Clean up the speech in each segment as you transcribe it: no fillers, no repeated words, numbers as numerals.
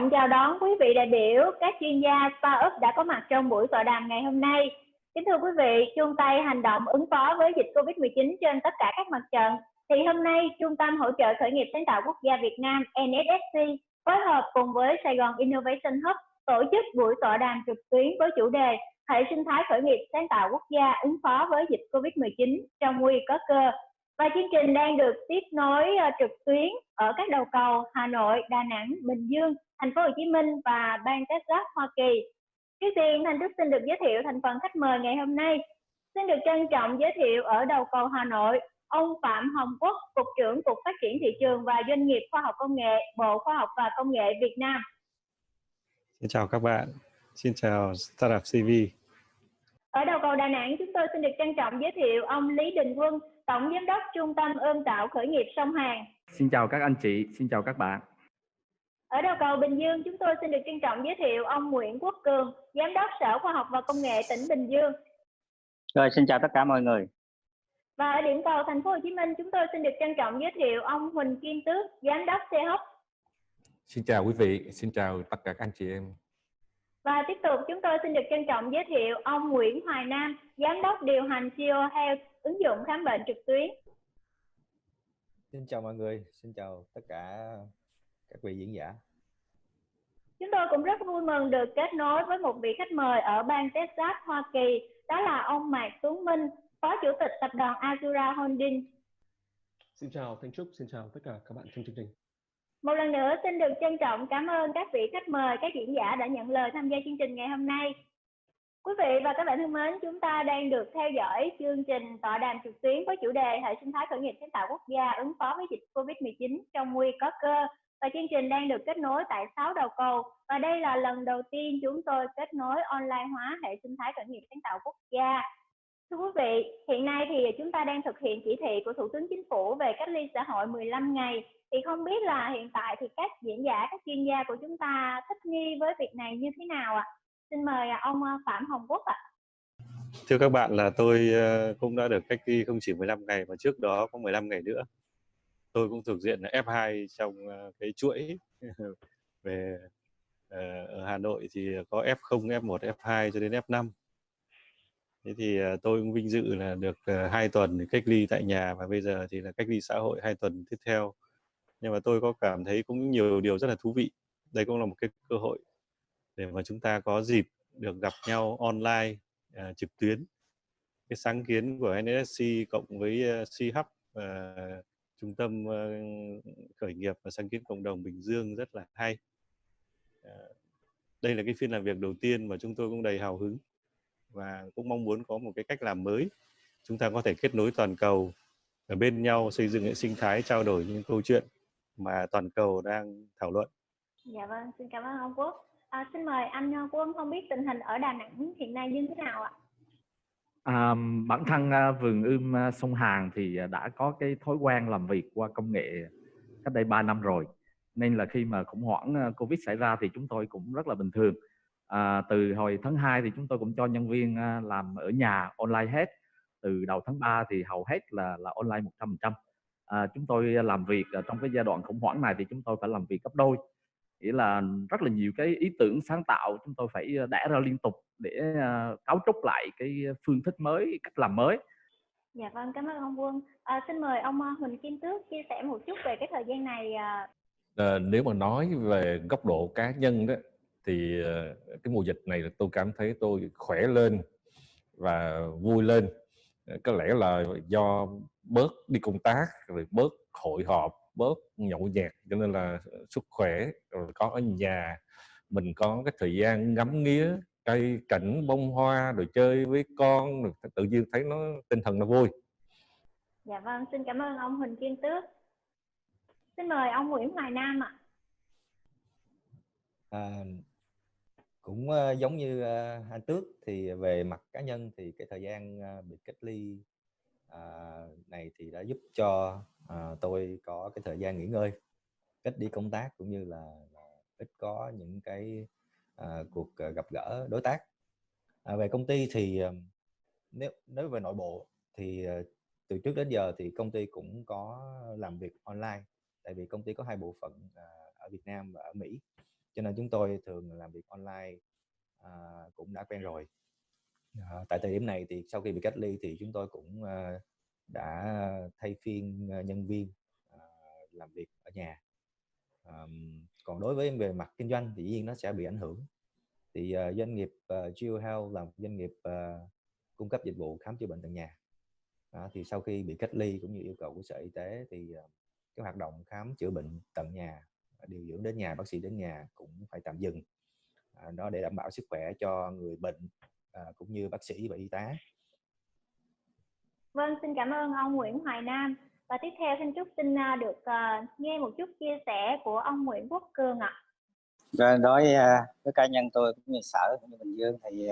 trọng chào đón quý vị đại biểu, các chuyên gia startup đã có mặt trong buổi tọa đàm ngày hôm nay. Kính thưa quý vị, chung tay hành động ứng phó với dịch Covid-19 trên tất cả các mặt trận. Thì hôm nay, Trung tâm Hỗ trợ Khởi nghiệp Sáng tạo Quốc gia Việt Nam NSSC phối hợp cùng với Sài Gòn Innovation Hub tổ chức buổi tọa đàm trực tuyến với chủ đề Hệ sinh thái khởi nghiệp sáng tạo quốc gia ứng phó với dịch Covid-19 trong nguy có cơ. Và chương trình đang được tiếp nối trực tuyến ở các đầu cầu Hà Nội, Đà Nẵng, Bình Dương, Thành phố Hồ Chí Minh và bang Texas, Hoa Kỳ. Trước tiên, Thanh Trúc xin được giới thiệu thành phần khách mời ngày hôm nay. Xin được trân trọng giới thiệu ở đầu cầu Hà Nội, ông Phạm Hồng Quốc, Cục trưởng Cục Phát triển Thị trường và Doanh nghiệp Khoa học Công nghệ, Bộ Khoa học và Công nghệ Việt Nam. Xin chào các bạn, xin chào Startup CV. Ở đầu cầu Đà Nẵng, chúng tôi xin được trân trọng giới thiệu ông Lý Đình Quân, Tổng Giám đốc Trung tâm Ươm tạo Khởi nghiệp Sông Hàn. Xin chào các anh chị, xin chào các bạn. Ở đầu cầu Bình Dương, chúng tôi xin được trân trọng giới thiệu ông Nguyễn Quốc Cường, Giám đốc Sở Khoa học và Công nghệ tỉnh Bình Dương. Rồi, xin chào tất cả mọi người. Và ở điểm cầu Thành phố Hồ Chí Minh, chúng tôi xin được trân trọng giới thiệu ông Huỳnh Kim Tước, Giám đốc C-Hub. Xin chào quý vị, xin chào tất cả các anh chị em. Và tiếp tục chúng tôi xin được trân trọng giới thiệu ông Nguyễn Hoài Nam, Giám đốc điều hành CEO Health, ứng dụng khám bệnh trực tuyến. Xin chào mọi người, xin chào tất cả các vị diễn giả. Chúng tôi cũng rất vui mừng được kết nối với một vị khách mời ở bang Texas, Hoa Kỳ, đó là ông Mạc Tuấn Minh, Phó Chủ tịch Tập đoàn Azura Holdings. Xin chào Thanh Trúc, xin chào tất cả các bạn trong chương trình. Một lần nữa xin được trân trọng cảm ơn các vị khách mời, các diễn giả đã nhận lời tham gia chương trình ngày hôm nay. Quý vị và các bạn thân mến, chúng ta đang được theo dõi chương trình tọa đàm trực tuyến với chủ đề Hệ sinh thái khởi nghiệp sáng tạo quốc gia ứng phó với dịch Covid-19 trong nguy có cơ. Và chương trình đang được kết nối tại 6 đầu cầu. Và đây là lần đầu tiên chúng tôi kết nối online hóa hệ sinh thái khởi nghiệp sáng tạo quốc gia. Thưa quý vị, hiện nay thì chúng ta đang thực hiện chỉ thị của Thủ tướng Chính phủ về cách ly xã hội 15 ngày. Thì không biết là hiện tại thì các diễn giả, các chuyên gia của chúng ta thích nghi với việc này như thế nào ạ? Xin mời ông Phạm Hồng Quốc ạ. Thưa các bạn, là tôi cũng đã được cách ly không chỉ 15 ngày mà trước đó có 15 ngày nữa. Tôi cũng thuộc diện là F2 trong cái chuỗi về ở Hà Nội thì có F0, F1, F2 cho đến F5. Thế thì tôi cũng vinh dự là được 2 tuần cách ly tại nhà và bây giờ thì là cách ly xã hội 2 tuần tiếp theo. Nhưng mà tôi có cảm thấy cũng nhiều điều rất là thú vị. Đây cũng là một cái cơ hội để mà chúng ta có dịp được gặp nhau online, trực tuyến. Cái sáng kiến của NSSC cộng với C-Hub, Trung tâm Khởi nghiệp và sáng kiến cộng đồng Bình Dương rất là hay. Đây là cái phiên làm việc đầu tiên mà chúng tôi cũng đầy hào hứng và cũng mong muốn có một cái cách làm mới. Chúng ta có thể kết nối toàn cầu ở bên nhau, xây dựng hệ sinh thái, trao đổi những câu chuyện mà toàn cầu đang thảo luận. Dạ vâng, xin cảm ơn ông Quốc. Xin mời anh Quân, không biết tình hình ở Đà Nẵng hiện nay như thế nào ạ? Bản thân vườn ươm Sông Hàn thì đã có cái thói quen làm việc qua công nghệ cách đây 3 năm rồi. Nên là khi mà khủng hoảng Covid xảy ra thì chúng tôi cũng rất là bình thường. Từ hồi tháng 2 thì chúng tôi cũng cho nhân viên làm ở nhà online hết. Từ đầu tháng 3 thì hầu hết là online 100%. Chúng tôi làm việc trong cái giai đoạn khủng hoảng này thì chúng tôi phải làm việc gấp đôi. Nghĩa là rất là nhiều cái ý tưởng sáng tạo chúng tôi phải đẻ ra liên tục để cấu trúc lại cái phương thức mới, cách làm mới. Dạ vâng, cảm ơn ông Quân. Xin mời ông Huỳnh Kim Tước chia sẻ một chút về cái thời gian này. Nếu mà nói về góc độ cá nhân đó thì cái mùa dịch này tôi cảm thấy tôi khỏe lên và vui lên. Có lẽ là do bớt đi công tác, rồi bớt hội họp, bớt nhậu nhẹt, cho nên là sức khỏe, rồi có ở nhà mình có cái thời gian ngắm nghía cây cảnh bông hoa, rồi chơi với con, rồi tự nhiên thấy nó tinh thần nó vui. Dạ vâng, xin cảm ơn ông Huỳnh Kim Tước. Xin mời ông Nguyễn Hoài Nam ạ. Cũng giống như anh Tước thì về mặt cá nhân thì cái thời gian bị cách ly này thì đã giúp cho tôi có cái thời gian nghỉ ngơi, ít đi công tác cũng như là ít có những cái cuộc gặp gỡ đối tác. Về công ty thì nếu về nội bộ thì từ trước đến giờ thì công ty cũng có làm việc online, tại vì công ty có 2 bộ phận ở Việt Nam và ở Mỹ, cho nên chúng tôi thường làm việc online cũng đã quen rồi. Tại thời điểm này thì sau khi bị cách ly thì chúng tôi cũng đã thay phiên nhân viên làm việc ở nhà. Còn đối với về mặt kinh doanh thì dĩ nhiên nó sẽ bị ảnh hưởng. Thì doanh nghiệp Geo Health là một doanh nghiệp cung cấp dịch vụ khám chữa bệnh tại nhà. Thì sau khi bị cách ly cũng như yêu cầu của Sở Y tế thì cái hoạt động khám chữa bệnh tận nhà, điều dưỡng đến nhà, bác sĩ đến nhà cũng phải tạm dừng. Đó để đảm bảo sức khỏe cho người bệnh cũng như bác sĩ và y tá. Vâng, xin cảm ơn ông Nguyễn Hoài Nam. Và tiếp theo xin Trúc xin được nghe một chút chia sẻ của ông Nguyễn Quốc Cường ạ. Rồi đối với cá nhân tôi cũng như Sở cũng như Bình Dương thì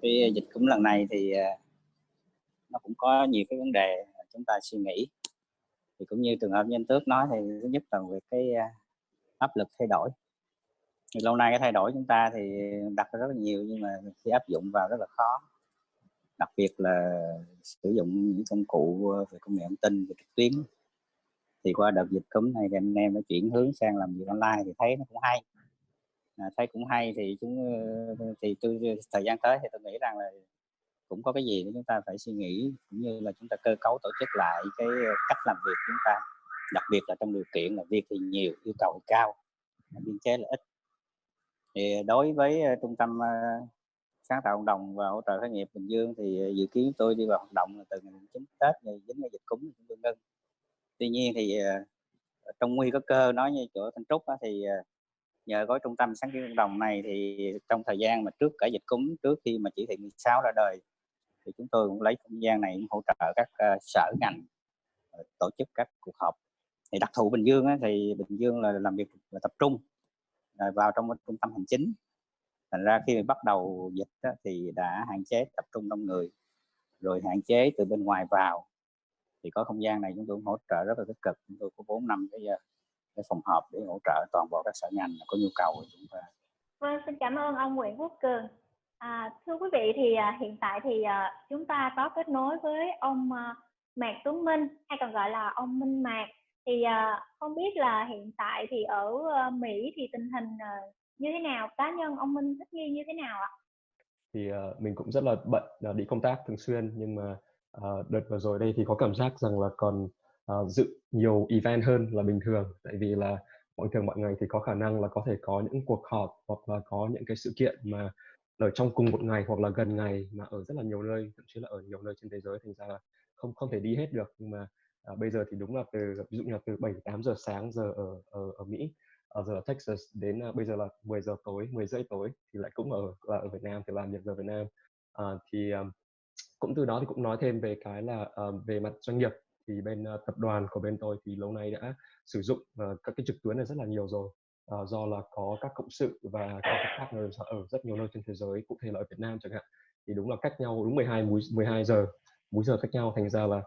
cái dịch cúm lần này thì nó cũng có nhiều cái vấn đề chúng ta suy nghĩ. Thì cũng như trường hợp như anh Tước nói thì thứ nhất là về cái áp lực thay đổi. Thì lâu nay cái thay đổi chúng ta thì đặt ra rất là nhiều nhưng mà khi áp dụng vào rất là khó. Đặc biệt là sử dụng những công cụ về công nghệ thông tin, về trực tuyến. Thì qua đợt dịch cúm này thì anh em đã chuyển hướng sang làm việc online thì thấy nó cũng hay. Thấy cũng hay thì thời gian tới thì tôi nghĩ rằng là cũng có cái gì để chúng ta phải suy nghĩ, cũng như là chúng ta cơ cấu tổ chức lại cái cách làm việc của chúng ta, đặc biệt là trong điều kiện là việc thì nhiều, yêu cầu thì cao, biên chế là ít. Thì đối với trung tâm sáng tạo cộng đồng và hỗ trợ khởi nghiệp Bình Dương thì dự kiến tôi đi vào hoạt động là từ ngày 9 Tết, ngày dính ngày dịch cúm thì chúng tôi ngưng. Tuy nhiên thì trong nguy có cơ nói như chỗ Thanh Trúc thì nhờ có trung tâm sáng kiến cộng đồng này thì trong thời gian mà trước cả dịch cúm, trước khi mà chỉ thị 16 ra đời thì chúng tôi cũng lấy không gian này hỗ trợ các sở ngành tổ chức các cuộc họp. Thì đặc thù Bình Dương thì Bình Dương là làm việc là tập trung vào trong trung tâm hành chính. Thành ra khi bắt đầu dịch thì đã hạn chế tập trung đông người, rồi hạn chế từ bên ngoài vào. Thì có không gian này chúng tôi cũng hỗ trợ rất là tích cực. Chúng tôi có 4 năm cái phòng họp để hỗ trợ toàn bộ các sở ngành có nhu cầu của chúng ta. Vâng, xin cảm ơn ông Nguyễn Quốc Cường. Thưa quý vị thì hiện tại thì chúng ta có kết nối với ông Mạc Tuấn Minh, hay còn gọi là ông Minh Mạc. Thì không biết là hiện tại thì ở Mỹ thì tình hình như thế nào, cá nhân ông Minh thích nghi như thế nào ạ? Thì mình cũng rất là bận đi công tác thường xuyên, nhưng mà đợt vừa rồi đây thì có cảm giác rằng là còn dự nhiều event hơn là bình thường, tại vì là thường mọi ngày thì có khả năng là có thể có những cuộc họp hoặc là có những cái sự kiện mà ở trong cùng một ngày hoặc là gần ngày mà ở rất là nhiều nơi, thậm chí là ở nhiều nơi trên thế giới, thành ra là không thể đi hết được. Nhưng mà bây giờ thì đúng là ví dụ như là từ 7-8 giờ sáng giờ ở Mỹ, giờ ở Texas đến bây giờ là 10 giờ tối, 10 rưỡi tối thì lại cũng ở Việt Nam thì làm việc giờ Việt Nam. Cũng từ đó thì cũng nói thêm về cái là về mặt doanh nghiệp thì bên tập đoàn của bên tôi thì lâu nay đã sử dụng các cái trực tuyến này rất là nhiều rồi, do là có các cộng sự và có các partners ở rất nhiều nơi trên thế giới, cụ thể là ở Việt Nam chẳng hạn, thì đúng là cách nhau đúng 12 giờ múi giờ cách nhau, thành ra là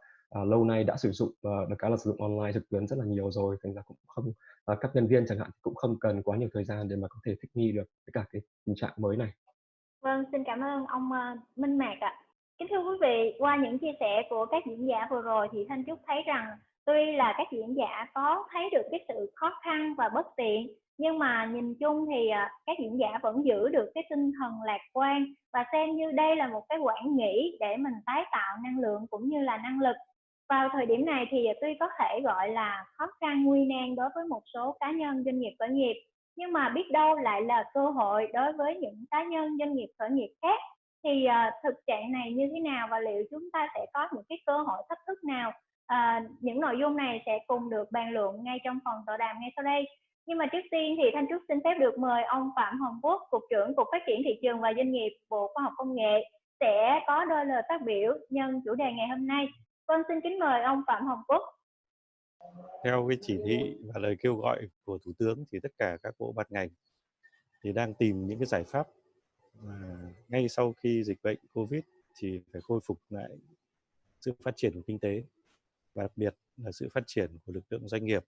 lâu nay đã sử dụng được cái là sử dụng online trực tuyến rất là nhiều rồi, thành ra cũng không các nhân viên chẳng hạn cũng không cần quá nhiều thời gian để mà có thể thích nghi được với cả cái tình trạng mới này. Vâng, xin cảm ơn ông Minh Mạc ạ. Kính thưa quý vị, qua những chia sẻ của các diễn giả vừa rồi thì Thanh Trúc thấy rằng tuy là các diễn giả có thấy được cái sự khó khăn và bất tiện, nhưng mà nhìn chung thì các diễn giả vẫn giữ được cái tinh thần lạc quan và xem như đây là một cái quãng nghỉ để mình tái tạo năng lượng cũng như là năng lực. Vào thời điểm này thì tuy có thể gọi là khó khăn nguy nan đối với một số cá nhân doanh nghiệp khởi nghiệp, nhưng mà biết đâu lại là cơ hội đối với những cá nhân doanh nghiệp khởi nghiệp khác. Thì thực trạng này như thế nào và liệu chúng ta sẽ có những cái cơ hội thách thức nào? Những nội dung này sẽ cùng được bàn luận ngay trong phần tọa đàm ngay sau đây. Nhưng mà trước tiên thì Thanh Trúc xin phép được mời ông Phạm Hồng Quốc, Cục trưởng Cục Phát triển Thị trường và Doanh nghiệp, Bộ Khoa học Công nghệ sẽ có đôi lời phát biểu nhân chủ đề ngày hôm nay. Vâng, xin kính mời ông Phạm Hồng Quốc. Theo cái chỉ thị và lời kêu gọi của Thủ tướng thì tất cả các bộ ban ngành thì đang tìm những cái giải pháp ngay sau khi dịch bệnh Covid thì phải khôi phục lại sự phát triển của kinh tế, và đặc biệt là sự phát triển của lực lượng doanh nghiệp.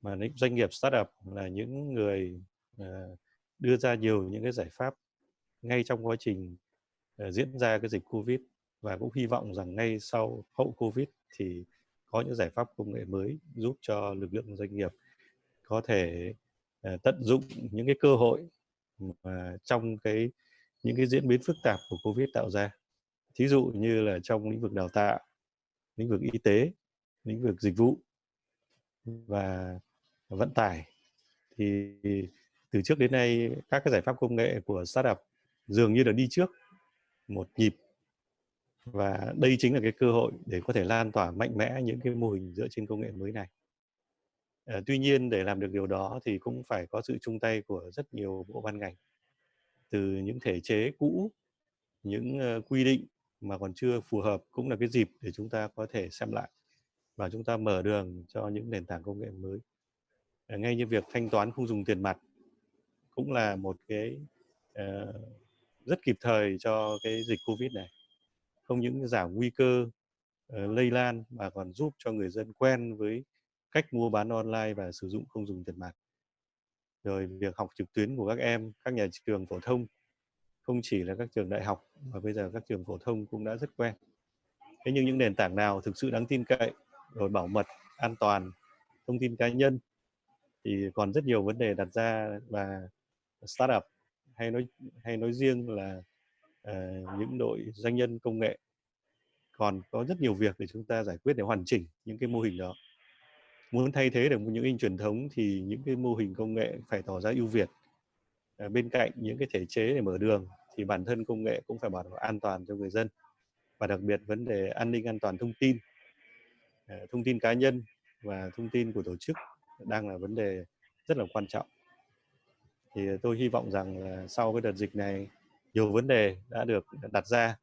Mà những doanh nghiệp startup là những người đưa ra nhiều những cái giải pháp ngay trong quá trình diễn ra cái dịch Covid, và cũng hy vọng rằng ngay sau hậu Covid thì có những giải pháp công nghệ mới giúp cho lực lượng doanh nghiệp có thể tận dụng những cái cơ hội mà trong những cái diễn biến phức tạp của Covid tạo ra. Thí dụ như là trong lĩnh vực đào tạo, lĩnh vực y tế, lĩnh vực dịch vụ và vận tải, thì từ trước đến nay các cái giải pháp công nghệ của startup dường như là đi trước một nhịp, và đây chính là cái cơ hội để có thể lan tỏa mạnh mẽ những cái mô hình dựa trên công nghệ mới này. Tuy nhiên để làm được điều đó thì cũng phải có sự chung tay của rất nhiều bộ ban ngành, từ những thể chế cũ, những quy định mà còn chưa phù hợp cũng là cái dịp để chúng ta có thể xem lại và chúng ta mở đường cho những nền tảng công nghệ mới. Ngay như việc thanh toán không dùng tiền mặt cũng là một cái rất kịp thời cho cái dịch Covid này. Không những giảm nguy cơ lây lan mà còn giúp cho người dân quen với cách mua bán online và sử dụng không dùng tiền mặt. Rồi việc học trực tuyến của các em, các nhà trường phổ thông, không chỉ là các trường đại học mà bây giờ các trường phổ thông cũng đã rất quen. Thế nhưng những nền tảng nào thực sự đáng tin cậy, rồi bảo mật, an toàn, thông tin cá nhân thì còn rất nhiều vấn đề đặt ra, và startup hay nói riêng là những đội doanh nhân công nghệ còn có rất nhiều việc để chúng ta giải quyết để hoàn chỉnh những cái mô hình đó. Muốn thay thế được những hình truyền thống thì những cái mô hình công nghệ phải tỏ ra ưu việt. Bên cạnh những cái thể chế để mở đường thì bản thân công nghệ cũng phải bảo đảm an toàn cho người dân, và đặc biệt vấn đề an ninh an toàn thông tin cá nhân và thông tin của tổ chức đang là vấn đề rất là quan trọng. Thì tôi hy vọng rằng là sau cái đợt dịch này, nhiều vấn đề đã được đặt ra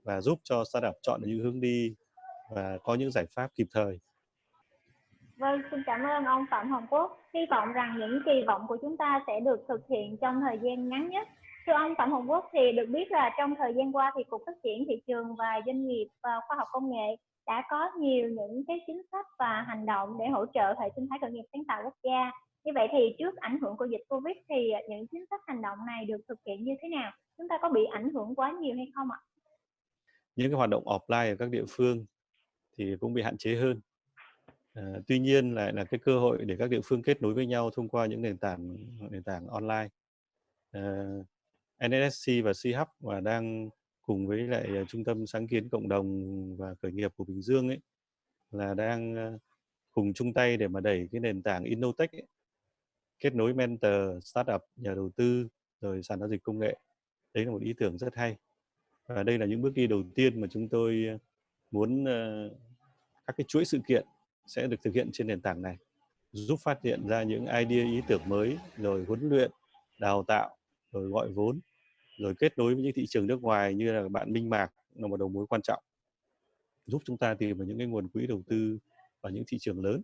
và giúp cho startup chọn những hướng đi và có những giải pháp kịp thời. Vâng, xin cảm ơn ông Phạm Hồng Quốc. Hy vọng rằng những kỳ vọng của chúng ta sẽ được thực hiện trong thời gian ngắn nhất. Thưa ông Phạm Hồng Quốc, thì được biết là trong thời gian qua thì Cục Phát triển Thị trường và Doanh nghiệp và Khoa học Công nghệ đã có nhiều những cái chính sách và hành động để hỗ trợ hệ sinh thái khởi nghiệp sáng tạo quốc gia. Như vậy thì trước ảnh hưởng của dịch Covid thì những chính sách hành động này được thực hiện như thế nào? Chúng ta có bị ảnh hưởng quá nhiều hay không ạ? Những cái hoạt động offline ở các địa phương thì cũng bị hạn chế hơn. Tuy nhiên lại là cái cơ hội để các địa phương kết nối với nhau thông qua những nền tảng online. NSC và C-Hub và đang cùng với lại Trung tâm Sáng kiến Cộng đồng và Khởi nghiệp của Bình Dương ấy, là đang cùng chung tay để mà đẩy cái nền tảng Innotech ấy, kết nối mentor, startup, nhà đầu tư, rồi sàn giao dịch công nghệ. Đấy là một ý tưởng rất hay. Và đây là những bước đi đầu tiên mà chúng tôi muốn các cái chuỗi sự kiện sẽ được thực hiện trên nền tảng này, giúp phát hiện ra những idea, ý tưởng mới, rồi huấn luyện, đào tạo, rồi gọi vốn, rồi kết nối với những thị trường nước ngoài như là bạn Minh Mạc là một đầu mối quan trọng, giúp chúng ta tìm được những cái nguồn quỹ đầu tư vào những thị trường lớn.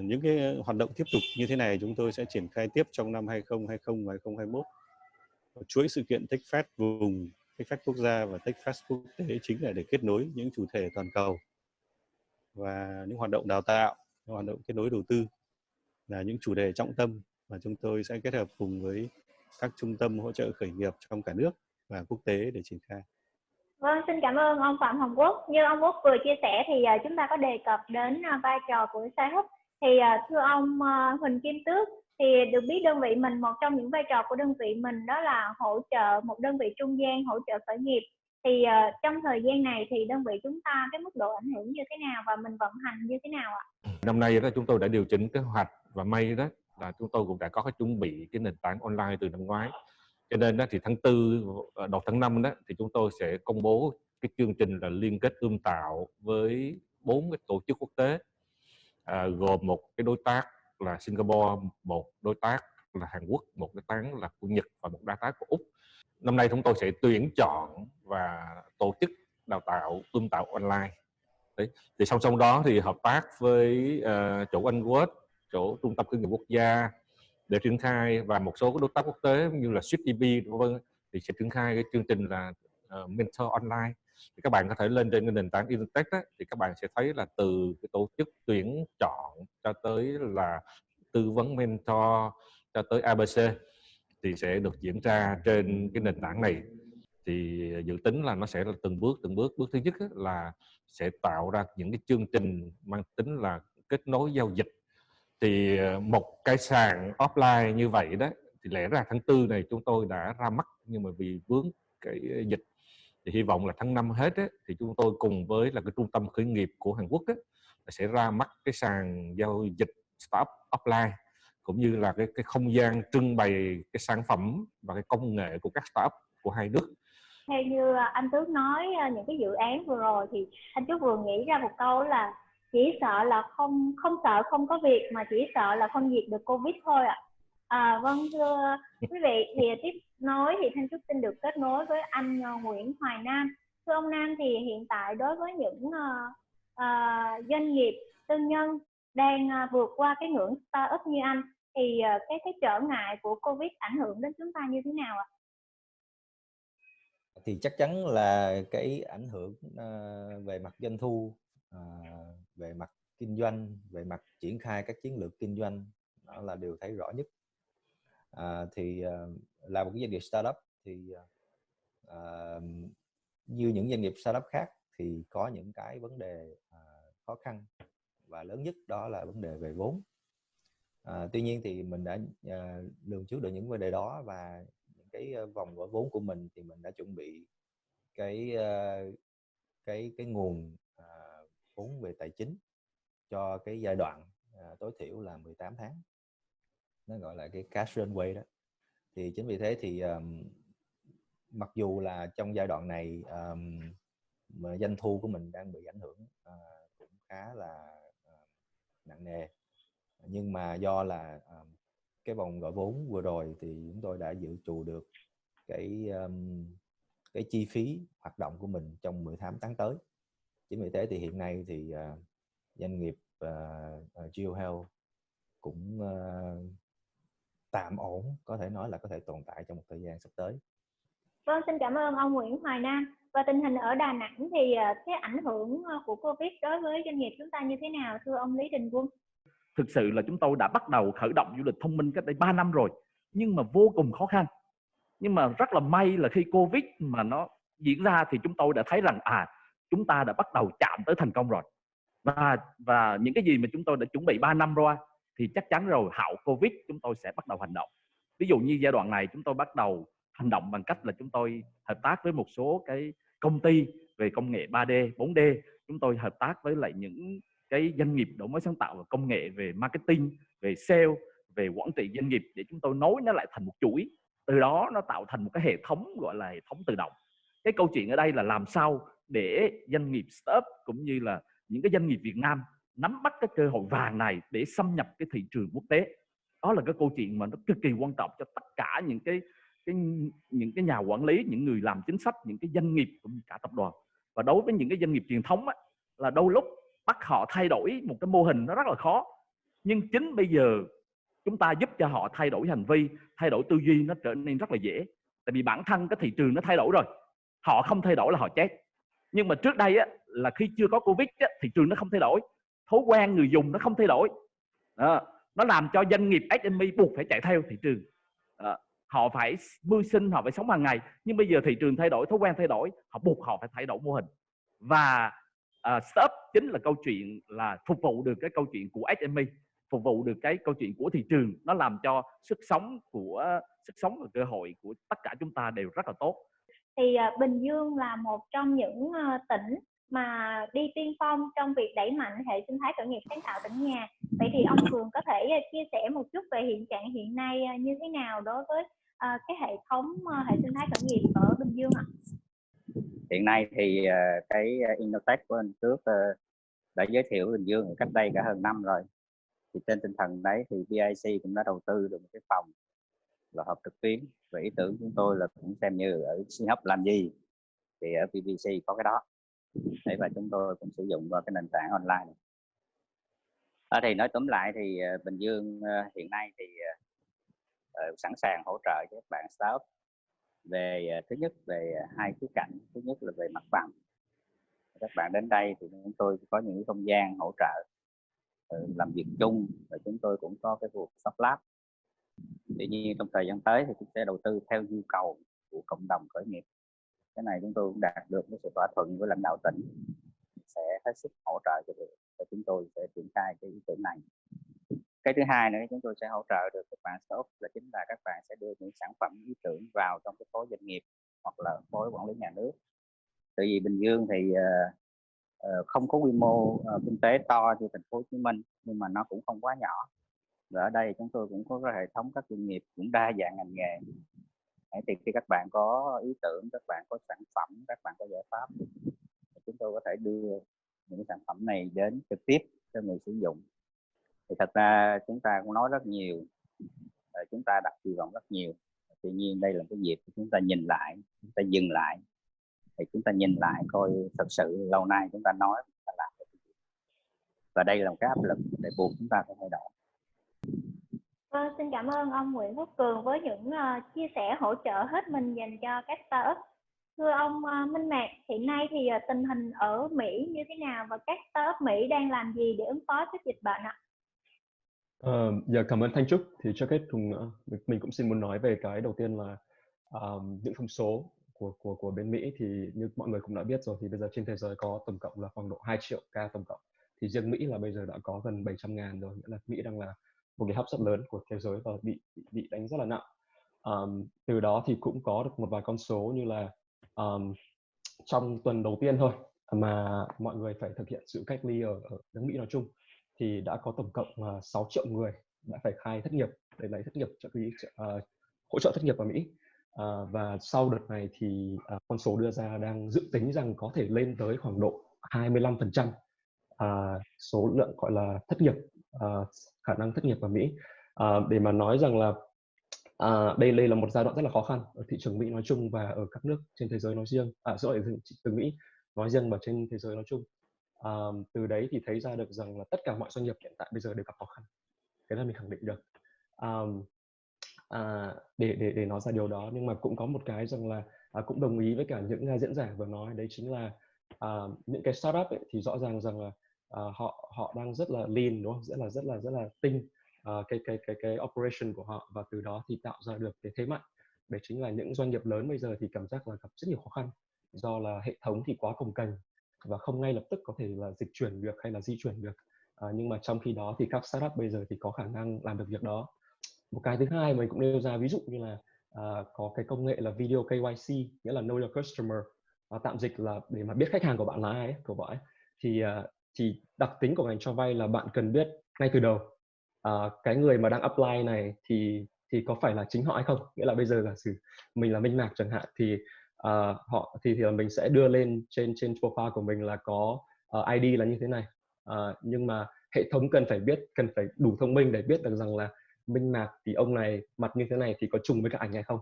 Những cái hoạt động tiếp tục như thế này chúng tôi sẽ triển khai tiếp trong năm 2020 và 2021. Chuỗi sự kiện TechFest vùng, TechFest quốc gia và TechFest quốc tế chính là để kết nối những chủ thể toàn cầu, và những hoạt động đào tạo, những hoạt động kết nối đầu tư là những chủ đề trọng tâm mà chúng tôi sẽ kết hợp cùng với các trung tâm hỗ trợ khởi nghiệp trong cả nước và quốc tế để triển khai. Vâng, xin cảm ơn ông Phạm Hồng Quốc. Như ông Quốc vừa chia sẻ thì chúng ta có đề cập đến vai trò của SciHub. Thì thưa ông Huỳnh Kim Tước, thì được biết đơn vị mình, một trong những vai trò của đơn vị mình đó là hỗ trợ một đơn vị trung gian hỗ trợ khởi nghiệp. Thì trong thời gian này thì đơn vị chúng ta cái mức độ ảnh hưởng như thế nào và mình vận hành như thế nào ạ? Năm nay đó chúng tôi đã điều chỉnh kế hoạch, và may đó là chúng tôi cũng đã có cái chuẩn bị cái nền tảng online từ năm ngoái. Cho nên đó thì tháng 4, đầu tháng 5 đó thì chúng tôi sẽ công bố cái chương trình là liên kết ươm tạo với 4 cái tổ chức quốc tế, gồm một cái đối tác là Singapore, một đối tác là Hàn Quốc, một đối tác là của Nhật và một đối tác của Úc. Năm nay chúng tôi sẽ tuyển chọn và tổ chức đào tạo ươm tạo online. Đấy. Thì song song đó thì hợp tác với chỗ AnWorld, chỗ Trung tâm Khởi nghiệp quốc gia để triển khai, và một số các đối tác quốc tế như là SwitDB vân thì sẽ triển khai cái chương trình là Mentor Online. Thì các bạn có thể lên trên cái nền tảng Innotech thì các bạn sẽ thấy là từ cái tổ chức tuyển chọn cho tới là tư vấn mentor cho tới ABC thì sẽ được diễn ra trên cái nền tảng này. Thì dự tính là nó sẽ là từng bước. Bước thứ nhất là sẽ tạo ra những cái chương trình mang tính là kết nối giao dịch Thì một cái sàn offline như vậy đó thì lẽ ra tháng 4 này chúng tôi đã ra mắt, nhưng mà vì vướng cái dịch thì hy vọng là tháng 5 hết á, thì chúng tôi cùng với là cái trung tâm khởi nghiệp của Hàn Quốc á, sẽ ra mắt cái sàn giao dịch startup offline, cũng như là cái không gian trưng bày cái sản phẩm và cái công nghệ của các startup của hai nước. Theo như anh Tước nói, những cái dự án vừa rồi thì anh Tước vừa nghĩ ra một câu là chỉ sợ là không sợ không có việc, mà chỉ sợ là không diệt được Covid thôi ạ. Vâng, thưa quý vị, thì tiếp nối thì Thanh Trúc xin được kết nối với anh Nguyễn Hoài Nam. Thưa ông Nam, thì hiện tại đối với những doanh nghiệp tư nhân đang vượt qua cái ngưỡng startup như anh, thì cái trở ngại của Covid ảnh hưởng đến chúng ta như thế nào ạ? Thì chắc chắn là cái ảnh hưởng về mặt doanh thu, về mặt kinh doanh, về mặt triển khai các chiến lược kinh doanh, đó là điều thấy rõ nhất. Là một cái doanh nghiệp startup thì như những doanh nghiệp startup khác thì có những cái vấn đề khó khăn, và lớn nhất đó là vấn đề về vốn. Tuy nhiên thì mình đã lường trước được những vấn đề đó, và những cái vòng gọi vốn của mình thì mình đã chuẩn bị cái nguồn vốn về tài chính cho cái giai đoạn tối thiểu là 18 tháng, nó gọi là cái cash runway đó. Thì chính vì thế thì mặc dù là trong giai đoạn này mà doanh thu của mình đang bị ảnh hưởng cũng khá là nặng nề, nhưng mà do là cái vòng gọi vốn vừa rồi thì chúng tôi đã dự trù được cái chi phí hoạt động của mình trong 18 tháng tới. Chính vì thế thì hiện nay thì doanh nghiệp GeoHealth cũng tạm ổn, có thể nói là có thể tồn tại trong một thời gian sắp tới. Vâng, xin cảm ơn ông Nguyễn Hoài Nam. Và tình hình ở Đà Nẵng thì cái ảnh hưởng của Covid đối với doanh nghiệp chúng ta như thế nào, thưa ông Lý Đình Quân? Thực sự là chúng tôi đã bắt đầu khởi động du lịch thông minh cách đây 3 năm rồi, nhưng mà vô cùng khó khăn. Nhưng mà rất là may là khi Covid mà nó diễn ra thì chúng tôi đã thấy rằng chúng ta đã bắt đầu chạm tới thành công rồi. Và những cái gì mà chúng tôi đã chuẩn bị 3 năm rồi thì chắc chắn rồi hậu Covid chúng tôi sẽ bắt đầu hành động. Ví dụ như giai đoạn này chúng tôi bắt đầu hành động bằng cách là chúng tôi hợp tác với một số cái công ty về công nghệ 3D, 4D. Chúng tôi hợp tác với lại những cái doanh nghiệp đổi mới sáng tạo và công nghệ về marketing, về sale, về quản trị doanh nghiệp, để chúng tôi nối nó lại thành một chuỗi. Từ đó nó tạo thành một cái hệ thống gọi là hệ thống tự động. Cái câu chuyện ở đây là làm sao để doanh nghiệp startup cũng như là những cái doanh nghiệp Việt Nam nắm bắt cái cơ hội vàng này để xâm nhập cái thị trường quốc tế. Đó là cái câu chuyện mà nó cực kỳ quan trọng cho tất cả những cái nhà quản lý, những người làm chính sách, những cái doanh nghiệp cũng như cả tập đoàn. Và đối với những cái doanh nghiệp truyền thống là đôi lúc bắt họ thay đổi một cái mô hình nó rất là khó. Nhưng chính bây giờ chúng ta giúp cho họ thay đổi hành vi, thay đổi tư duy nó trở nên rất là dễ. Tại vì bản thân cái thị trường nó thay đổi rồi, họ không thay đổi là họ chết. Nhưng mà trước đây là khi chưa có Covid thị trường nó không thay đổi, thói quen người dùng nó không thay đổi, nó làm cho doanh nghiệp SME buộc phải chạy theo thị trường. Họ phải mưu sinh, họ phải sống hàng ngày. Nhưng bây giờ thị trường thay đổi, thói quen thay đổi, họ buộc họ phải thay đổi mô hình. Và startup chính là câu chuyện là phục vụ được cái câu chuyện của SME, phục vụ được cái câu chuyện của thị trường. Nó làm cho sức sống và cơ hội của tất cả chúng ta đều rất là tốt. Thì Bình Dương là một trong những tỉnh mà đi tiên phong trong việc đẩy mạnh hệ sinh thái khởi nghiệp sáng tạo tỉnh nhà. Vậy thì ông Cường có thể chia sẻ một chút về hiện trạng hiện nay như thế nào đối với cái hệ thống hệ sinh thái khởi nghiệp ở Bình Dương ạ? Hiện nay thì cái Innotech của anh Tước đã giới thiệu Bình Dương cách đây cả hơn năm rồi. Thì trên tinh thần đấy thì BIC cũng đã đầu tư được một cái phòng và họp trực tuyến. Và ý tưởng chúng tôi là cũng xem như ở C-Hub làm gì thì ở BBC có cái đó. Đấy, và chúng tôi cũng sử dụng vào cái nền tảng online. Thì nói tóm lại thì Bình Dương hiện nay thì sẵn sàng hỗ trợ cho các bạn startup về thứ nhất về hai khía cạnh. Thứ nhất là về mặt bằng. Các bạn đến đây thì chúng tôi có những không gian hỗ trợ làm việc chung, và chúng tôi cũng có cái cuộc shop lab. Tuy nhiên trong thời gian tới thì chúng sẽ đầu tư theo nhu cầu của cộng đồng khởi nghiệp. Cái này chúng tôi cũng đạt được cái sự thỏa thuận với lãnh đạo tỉnh, sẽ hết sức hỗ trợ cho chúng tôi sẽ triển khai cái ý tưởng này. Cái thứ hai nữa chúng tôi sẽ hỗ trợ được các bạn startup là chính là các bạn sẽ đưa những sản phẩm ý tưởng vào trong cái khối doanh nghiệp hoặc là khối quản lý nhà nước. Tại vì Bình Dương thì không có quy mô kinh tế to như thành phố Hồ Chí Minh, nhưng mà nó cũng không quá nhỏ. Và ở đây chúng tôi cũng có cái hệ thống các doanh nghiệp cũng đa dạng ngành nghề. Thì khi các bạn có ý tưởng, các bạn có sản phẩm, các bạn có giải pháp, chúng tôi có thể đưa những sản phẩm này đến trực tiếp cho người sử dụng. Thì thật ra chúng ta cũng nói rất nhiều, chúng ta đặt kỳ vọng rất nhiều. Tuy nhiên đây là cái dịp chúng ta nhìn lại, chúng ta dừng lại, thì chúng ta nhìn lại coi thật sự lâu nay chúng ta nói, chúng ta làm được cái gì. Và đây là một cái áp lực để buộc chúng ta phải thay đổi. Vâng, xin cảm ơn ông Nguyễn Quốc Cường với những chia sẻ hỗ trợ hết mình dành cho các startup. Thưa ông Minh Mạc, hiện nay thì tình hình ở Mỹ như thế nào và các startup Mỹ đang làm gì để ứng phó trước dịch bệnh ạ? Giờ cảm ơn Thanh Trúc. Thì trước hết mình cũng xin muốn nói về cái đầu tiên là những thông số của bên Mỹ. Thì như mọi người cũng đã biết rồi, thì bây giờ trên thế giới có tổng cộng là khoảng độ 2 triệu ca tổng cộng. Thì riêng Mỹ là bây giờ đã có gần 700.000 rồi, nghĩa là Mỹ đang là một cái hub rất lớn của thế giới và bị đánh rất là nặng. Từ đó thì cũng có được một vài con số như là trong tuần đầu tiên thôi mà mọi người phải thực hiện sự cách ly ở nước Mỹ nói chung, thì đã có tổng cộng 6 triệu người đã phải khai thất nghiệp để lấy thất nghiệp hỗ trợ thất nghiệp ở Mỹ. Và sau đợt này thì con số đưa ra đang dự tính rằng có thể lên tới khoảng độ 25% số lượng gọi là thất nghiệp, khả năng thất nghiệp ở Mỹ. Để mà nói rằng là đây là một giai đoạn rất là khó khăn ở thị trường Mỹ nói chung và ở các nước trên thế giới nói riêng, từ Mỹ nói riêng và trên thế giới nói chung. Từ đấy thì thấy ra được rằng là tất cả mọi doanh nghiệp hiện tại bây giờ đều gặp khó khăn, cái là mình khẳng định được. Để nói ra điều đó, nhưng mà cũng có một cái rằng là cũng đồng ý với cả những diễn giả vừa nói, đấy chính là những cái startup ấy, thì rõ ràng rằng là họ đang rất là lean, đúng không? Rất là tinh cái operation của họ, và từ đó thì tạo ra được cái thế mạnh. Đấy chính là những doanh nghiệp lớn bây giờ thì cảm giác là gặp rất nhiều khó khăn do là hệ thống thì quá cồng kềnh và không ngay lập tức có thể là dịch chuyển được hay là di chuyển được. Nhưng mà trong khi đó thì các startup bây giờ thì có khả năng làm được việc đó. Một cái thứ hai mình cũng nêu ra ví dụ như là có cái công nghệ là video KYC, nghĩa là Know Your Customer, tạm dịch là để mà biết khách hàng của bạn là ai ấy, của bạn ấy. Thì đặc tính của ngành cho vay là bạn cần biết ngay từ đầu cái người mà đang apply này thì có phải là chính họ hay không. Nghĩa là bây giờ giả sử mình là Minh Mạc chẳng hạn, thì họ thì là mình sẽ đưa lên trên profile của mình là có ID là như thế này, nhưng mà hệ thống cần phải đủ thông minh để biết được rằng là Minh Mạc thì ông này mặt như thế này thì có trùng với cả ảnh hay không.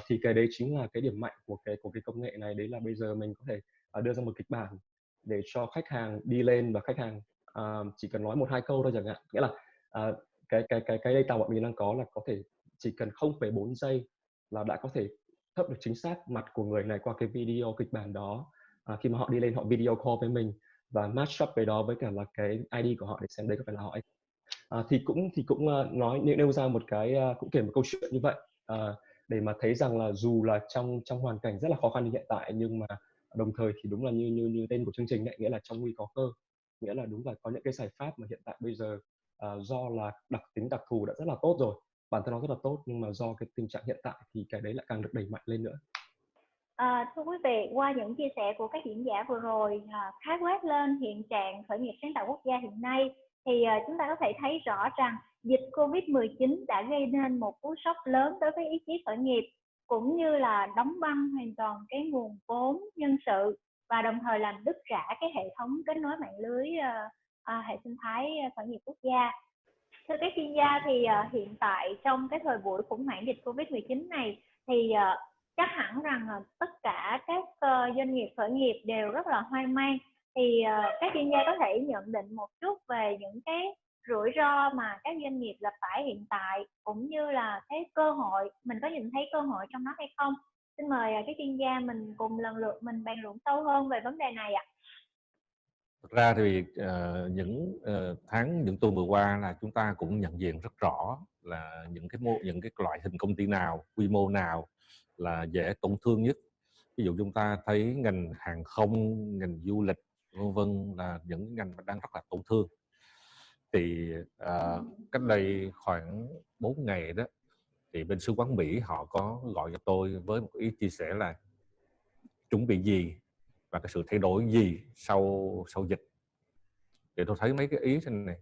Thì cái đấy chính là cái điểm mạnh của cái công nghệ này. Đấy là bây giờ mình có thể đưa ra một kịch bản để cho khách hàng đi lên và khách hàng chỉ cần nói 1-2 câu thôi chẳng hạn. Nghĩa là cái data bọn mình đang có là có thể chỉ cần 0,4 giây là đã có thể thấp được chính xác mặt của người này qua cái video kịch bản đó. Khi mà họ đi lên họ video call với mình và match up với đó với cả là cái ID của họ để xem đây có phải là họ hay. Thì cũng nói nêu ra một cái cũng kể một câu chuyện như vậy để mà thấy rằng là dù là trong hoàn cảnh rất là khó khăn như hiện tại, nhưng mà đồng thời thì đúng là như tên của chương trình ấy, nghĩa là trong nguy có cơ, nghĩa là đúng là có những cái giải pháp mà hiện tại bây giờ do là đặc thù đã rất là tốt rồi, bản thân nó rất là tốt, nhưng mà do cái tình trạng hiện tại thì cái đấy lại càng được đẩy mạnh lên nữa. Thưa quý vị, qua những chia sẻ của các diễn giả vừa rồi khái quát lên hiện trạng khởi nghiệp sáng tạo quốc gia hiện nay, thì chúng ta có thể thấy rõ rằng dịch Covid-19 đã gây nên một cú sốc lớn đối với ý chí khởi nghiệp, cũng như là đóng băng hoàn toàn cái nguồn vốn nhân sự và đồng thời làm đứt rã cái hệ thống kết nối mạng lưới hệ sinh thái khởi nghiệp quốc gia. Thưa các chuyên gia, thì hiện tại trong cái thời buổi khủng hoảng dịch Covid-19 này thì chắc hẳn rằng tất cả các doanh nghiệp khởi nghiệp đều rất là hoang mang. Thì các chuyên gia có thể nhận định một chút về những cái rủi ro mà các doanh nghiệp gặp phải hiện tại, cũng như là cái cơ hội, mình có nhìn thấy cơ hội trong đó hay không? Xin mời các chuyên gia mình cùng lần lượt mình bàn luận sâu hơn về vấn đề này ạ. Thực ra thì những tuần vừa qua là chúng ta cũng nhận diện rất rõ là những cái loại hình công ty nào, quy mô nào là dễ tổn thương nhất. Ví dụ chúng ta thấy ngành hàng không, ngành du lịch vân vân là những ngành đang rất là tổn thương. thì cách đây khoảng 4 ngày đó thì bên sứ quán Mỹ họ có gọi cho tôi với một ý chia sẻ là chuẩn bị gì và cái sự thay đổi gì sau dịch. Thì tôi thấy mấy cái ý thế này,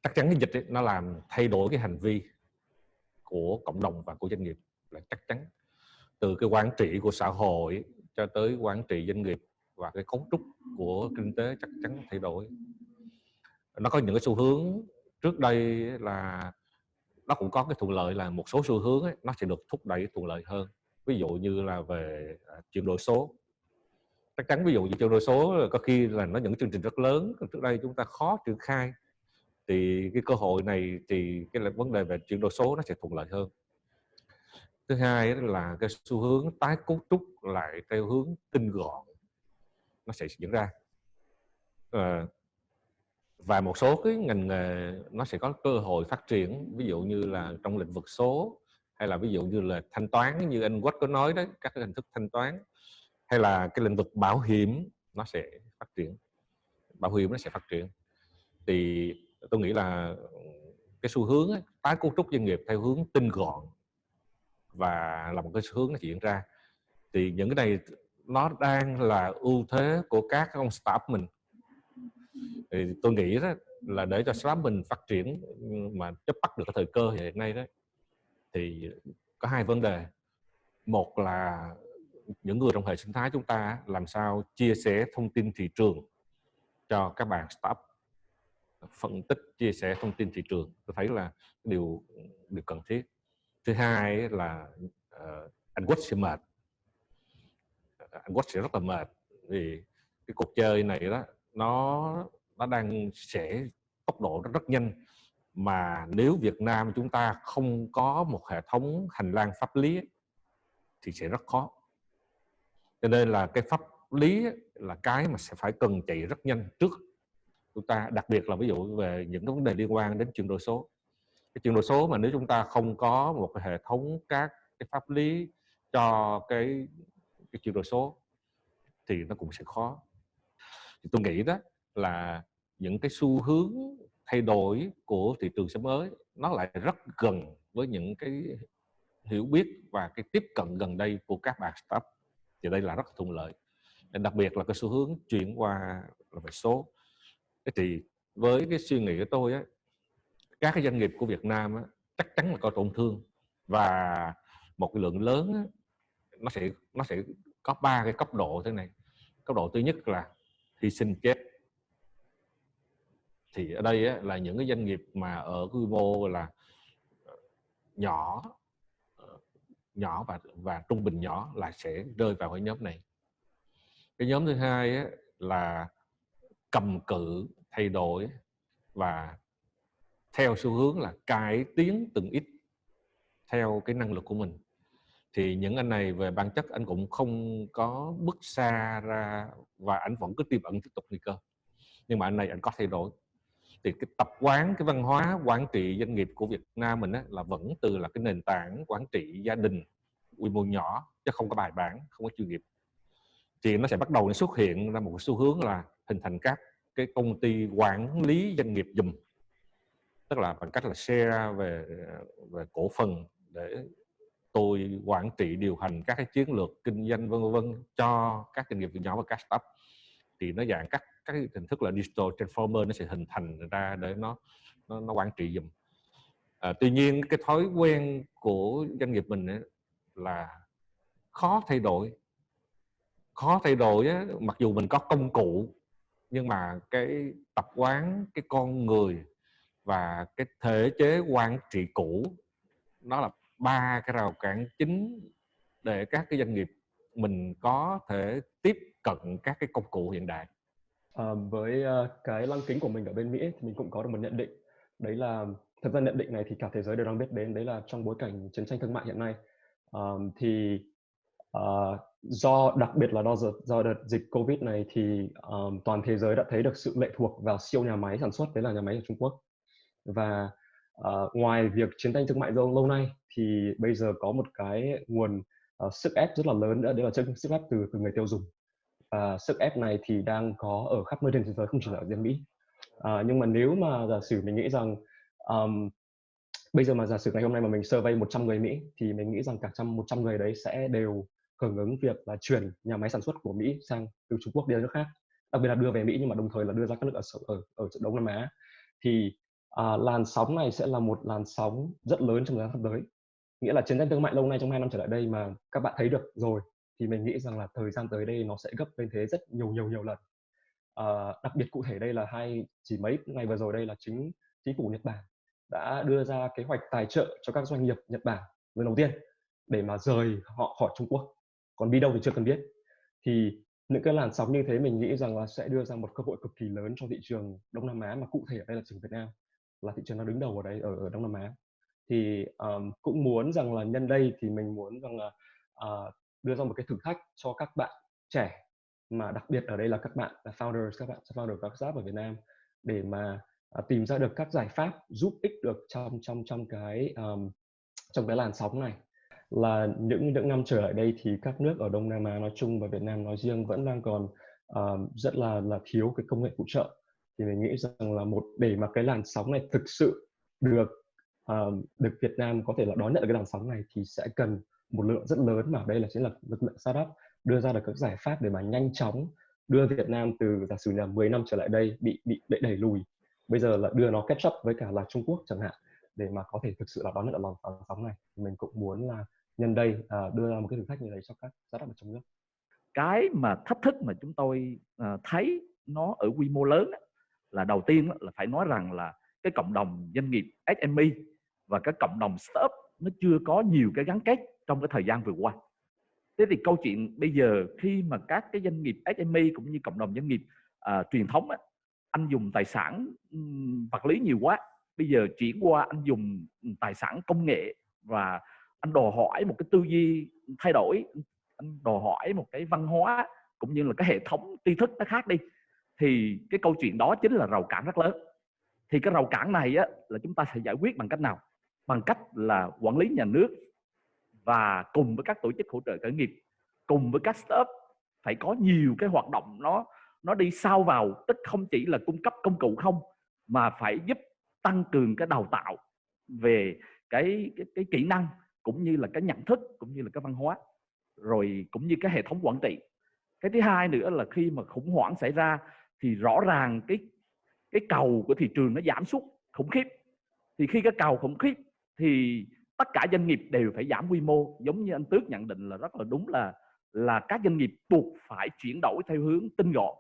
chắc chắn cái dịch ấy, nó làm thay đổi cái hành vi của cộng đồng và của doanh nghiệp, là chắc chắn, từ cái quản trị của xã hội cho tới quản trị doanh nghiệp và cái cấu trúc của kinh tế chắc chắn thay đổi. Nó có những cái xu hướng trước đây là nó cũng có cái thuận lợi, là một số xu hướng ấy, nó sẽ được thúc đẩy thuận lợi hơn, ví dụ như là về chuyển đổi số. Chắc chắn ví dụ như chuyển đổi số có khi là nó những chương trình rất lớn, trước đây chúng ta khó triển khai, thì cái cơ hội này thì cái vấn đề về chuyển đổi số nó sẽ thuận lợi hơn. Thứ hai là cái xu hướng tái cấu trúc lại theo hướng tinh gọn nó sẽ diễn ra, và một số cái ngành nghề nó sẽ có cơ hội phát triển, ví dụ như là trong lĩnh vực số, hay là ví dụ như là thanh toán như anh Quách có nói đấy, các cái hình thức thanh toán, hay là cái lĩnh vực bảo hiểm nó sẽ phát triển. Thì tôi nghĩ là cái xu hướng ấy, tái cấu trúc doanh nghiệp theo hướng tinh gọn và là một cái xu hướng nó diễn ra. Thì những cái này nó đang là ưu thế của các ông startup mình. Thì tôi nghĩ đó là để cho startup mình phát triển mà chấp bắt được cái thời cơ hiện nay đó, thì có hai vấn đề. Một là những người trong hệ sinh thái chúng ta làm sao chia sẻ thông tin thị trường cho các bạn startup, phân tích chia sẻ thông tin thị trường, tôi thấy là điều cần thiết. Thứ hai là anh Quách sẽ mệt, anh Quách sẽ rất là mệt, vì cái cuộc chơi này đó nó đang sẽ tốc độ rất nhanh, mà nếu Việt Nam chúng ta không có một hệ thống hành lang pháp lý thì sẽ rất khó. Cho nên là cái pháp lý là cái mà sẽ phải cần chạy rất nhanh trước chúng ta, đặc biệt là ví dụ về những cái vấn đề liên quan đến chuyển đổi số. Cái chuyển đổi số mà nếu chúng ta không có một cái hệ thống các cái pháp lý cho cái chuyển đổi số thì nó cũng sẽ khó. Thì tôi nghĩ đó là những cái xu hướng thay đổi của thị trường sắp mới nó lại rất gần với những cái hiểu biết và cái tiếp cận gần đây của các bạn startup, thì đây là rất thuận lợi. Đặc biệt là cái xu hướng chuyển qua là về số. Thế thì với cái suy nghĩ của tôi á, các cái doanh nghiệp của Việt Nam á, chắc chắn là có tổn thương, và một cái lượng lớn á, nó sẽ có 3 cái cấp độ thế này. Cấp độ thứ nhất là hy sinh chết. Thì ở đây á, là những cái doanh nghiệp mà ở quy mô là nhỏ và trung bình nhỏ là sẽ rơi vào cái nhóm này. Cái nhóm thứ hai á, là cầm cự thay đổi và theo xu hướng là cải tiến từng ít theo cái năng lực của mình. Thì những anh này về bản chất anh cũng không có bước xa ra, và anh vẫn cứ tiềm ẩn tiếp tục nguy cơ, nhưng mà anh này anh có thay đổi. Thì cái tập quán, cái văn hóa quản trị doanh nghiệp của Việt Nam mình á, là vẫn từ là cái nền tảng quản trị gia đình quy mô nhỏ, chứ không có bài bản, không có chuyên nghiệp. Thì nó sẽ bắt đầu xuất hiện ra một xu hướng là hình thành các cái công ty quản lý doanh nghiệp giùm, tức là bằng cách là share về cổ phần để tôi quản trị điều hành các cái chiến lược kinh doanh vân vân cho các doanh nghiệp nhỏ và các startup. Thì nó dạng các cái hình thức là digital transformer nó sẽ hình thành ra để nó quản trị giùm. Tuy nhiên cái thói quen của doanh nghiệp mình ấy là khó thay đổi á, mặc dù mình có công cụ, nhưng mà cái tập quán, cái con người và cái thể chế quản trị cũ, nó là 3 cái rào cản chính để các cái doanh nghiệp mình có thể tiếp cận các cái công cụ hiện đại. Với cái lăng kính của mình ở bên Mỹ thì mình cũng có được một nhận định, đấy là thật ra nhận định này thì cả thế giới đều đang biết đến, đấy là trong bối cảnh chiến tranh thương mại hiện nay thì đặc biệt là do đợt dịch Covid này thì toàn thế giới đã thấy được sự lệ thuộc vào siêu nhà máy sản xuất, đấy là nhà máy ở Trung Quốc. Và ngoài việc chiến tranh thương mại lâu nay thì bây giờ có một cái nguồn sức ép rất là lớn nữa, đấy là sức ép từ người tiêu dùng. Và sức ép này thì đang có ở khắp nơi trên thế giới, không chỉ là ở riêng Mỹ. Nhưng mà nếu mà giả sử mình nghĩ rằng bây giờ mà giả sử ngày hôm nay mà mình survey 100 người Mỹ thì mình nghĩ rằng cả 100 người đấy sẽ đều hưởng ứng việc là chuyển nhà máy sản xuất của Mỹ sang từ Trung Quốc đi nước khác, đặc biệt là đưa về Mỹ nhưng mà đồng thời là đưa ra các nước ở Đông Nam Á. Thì làn sóng này sẽ là một làn sóng rất lớn trong thời gian sắp tới. Nghĩa là chiến tranh thương mại lâu nay trong 2 năm trở lại đây mà các bạn thấy được rồi, thì mình nghĩ rằng là thời gian tới đây nó sẽ gấp lên thế rất nhiều lần. Đặc biệt cụ thể đây là chỉ mấy ngày vừa rồi đây là chính phủ Nhật Bản đã đưa ra kế hoạch tài trợ cho các doanh nghiệp Nhật Bản lần đầu tiên để mà rời họ khỏi Trung Quốc. Còn đi đâu thì chưa cần biết. Thì những cái làn sóng như thế mình nghĩ rằng là sẽ đưa ra một cơ hội cực kỳ lớn cho thị trường Đông Nam Á, mà cụ thể ở đây là trường Việt Nam, là thị trường nó đứng đầu ở đây ở Đông Nam Á. Thì cũng muốn rằng là nhân đây thì mình muốn rằng là đưa ra một cái thử thách cho các bạn trẻ, mà đặc biệt ở đây là các bạn là founders, các bạn founder các startup ở Việt Nam, để mà tìm ra được các giải pháp giúp ích được trong cái làn sóng này. Là những năm trở lại đây thì các nước ở Đông Nam Á nói chung và Việt Nam nói riêng vẫn đang còn rất là thiếu cái công nghệ phụ trợ. Thì mình nghĩ rằng là để mà cái làn sóng này thực sự được Việt Nam có thể là đón nhận được cái làn sóng này thì sẽ cần một lượng rất lớn, mà đây chính là lực lượng startup đưa ra được các giải pháp để mà nhanh chóng đưa Việt Nam từ giả sử là 10 năm trở lại đây bị đẩy lùi, bây giờ là đưa nó catch up với cả là Trung Quốc chẳng hạn, để mà có thể thực sự là đón nhận được làn sóng này. Mình cũng muốn là nhân đây đưa ra một cái thử thách như đấy cho các startup ở trong nước. Cái mà thách thức mà chúng tôi thấy nó ở quy mô lớn là đầu tiên là phải nói rằng là cái cộng đồng doanh nghiệp SME và cái cộng đồng startup nó chưa có nhiều cái gắn kết trong cái thời gian vừa qua. Thế thì câu chuyện bây giờ khi mà các cái doanh nghiệp SME cũng như cộng đồng doanh nghiệp truyền thống anh dùng tài sản vật lý nhiều quá, bây giờ chuyển qua anh dùng tài sản công nghệ, và anh đòi hỏi một cái tư duy thay đổi, anh đòi hỏi một cái văn hóa cũng như là cái hệ thống tri thức nó khác đi, thì cái câu chuyện đó chính là rào cản rất lớn. Thì cái rào cản này là chúng ta sẽ giải quyết bằng cách nào? Bằng cách là quản lý nhà nước và cùng với các tổ chức hỗ trợ khởi nghiệp, cùng với các startup phải có nhiều cái hoạt động nó đi sâu vào, tức không chỉ là cung cấp công cụ không, mà phải giúp tăng cường cái đào tạo về cái kỹ năng, cũng như là cái nhận thức, cũng như là cái văn hóa, rồi cũng như cái hệ thống quản trị. Cái thứ hai nữa là khi mà khủng hoảng xảy ra thì rõ ràng cái cầu của thị trường nó giảm sút khủng khiếp. Thì khi cái cầu khủng khiếp thì tất cả doanh nghiệp đều phải giảm quy mô. Giống như anh Tước nhận định là rất là đúng, là các doanh nghiệp buộc phải chuyển đổi theo hướng tinh gọn.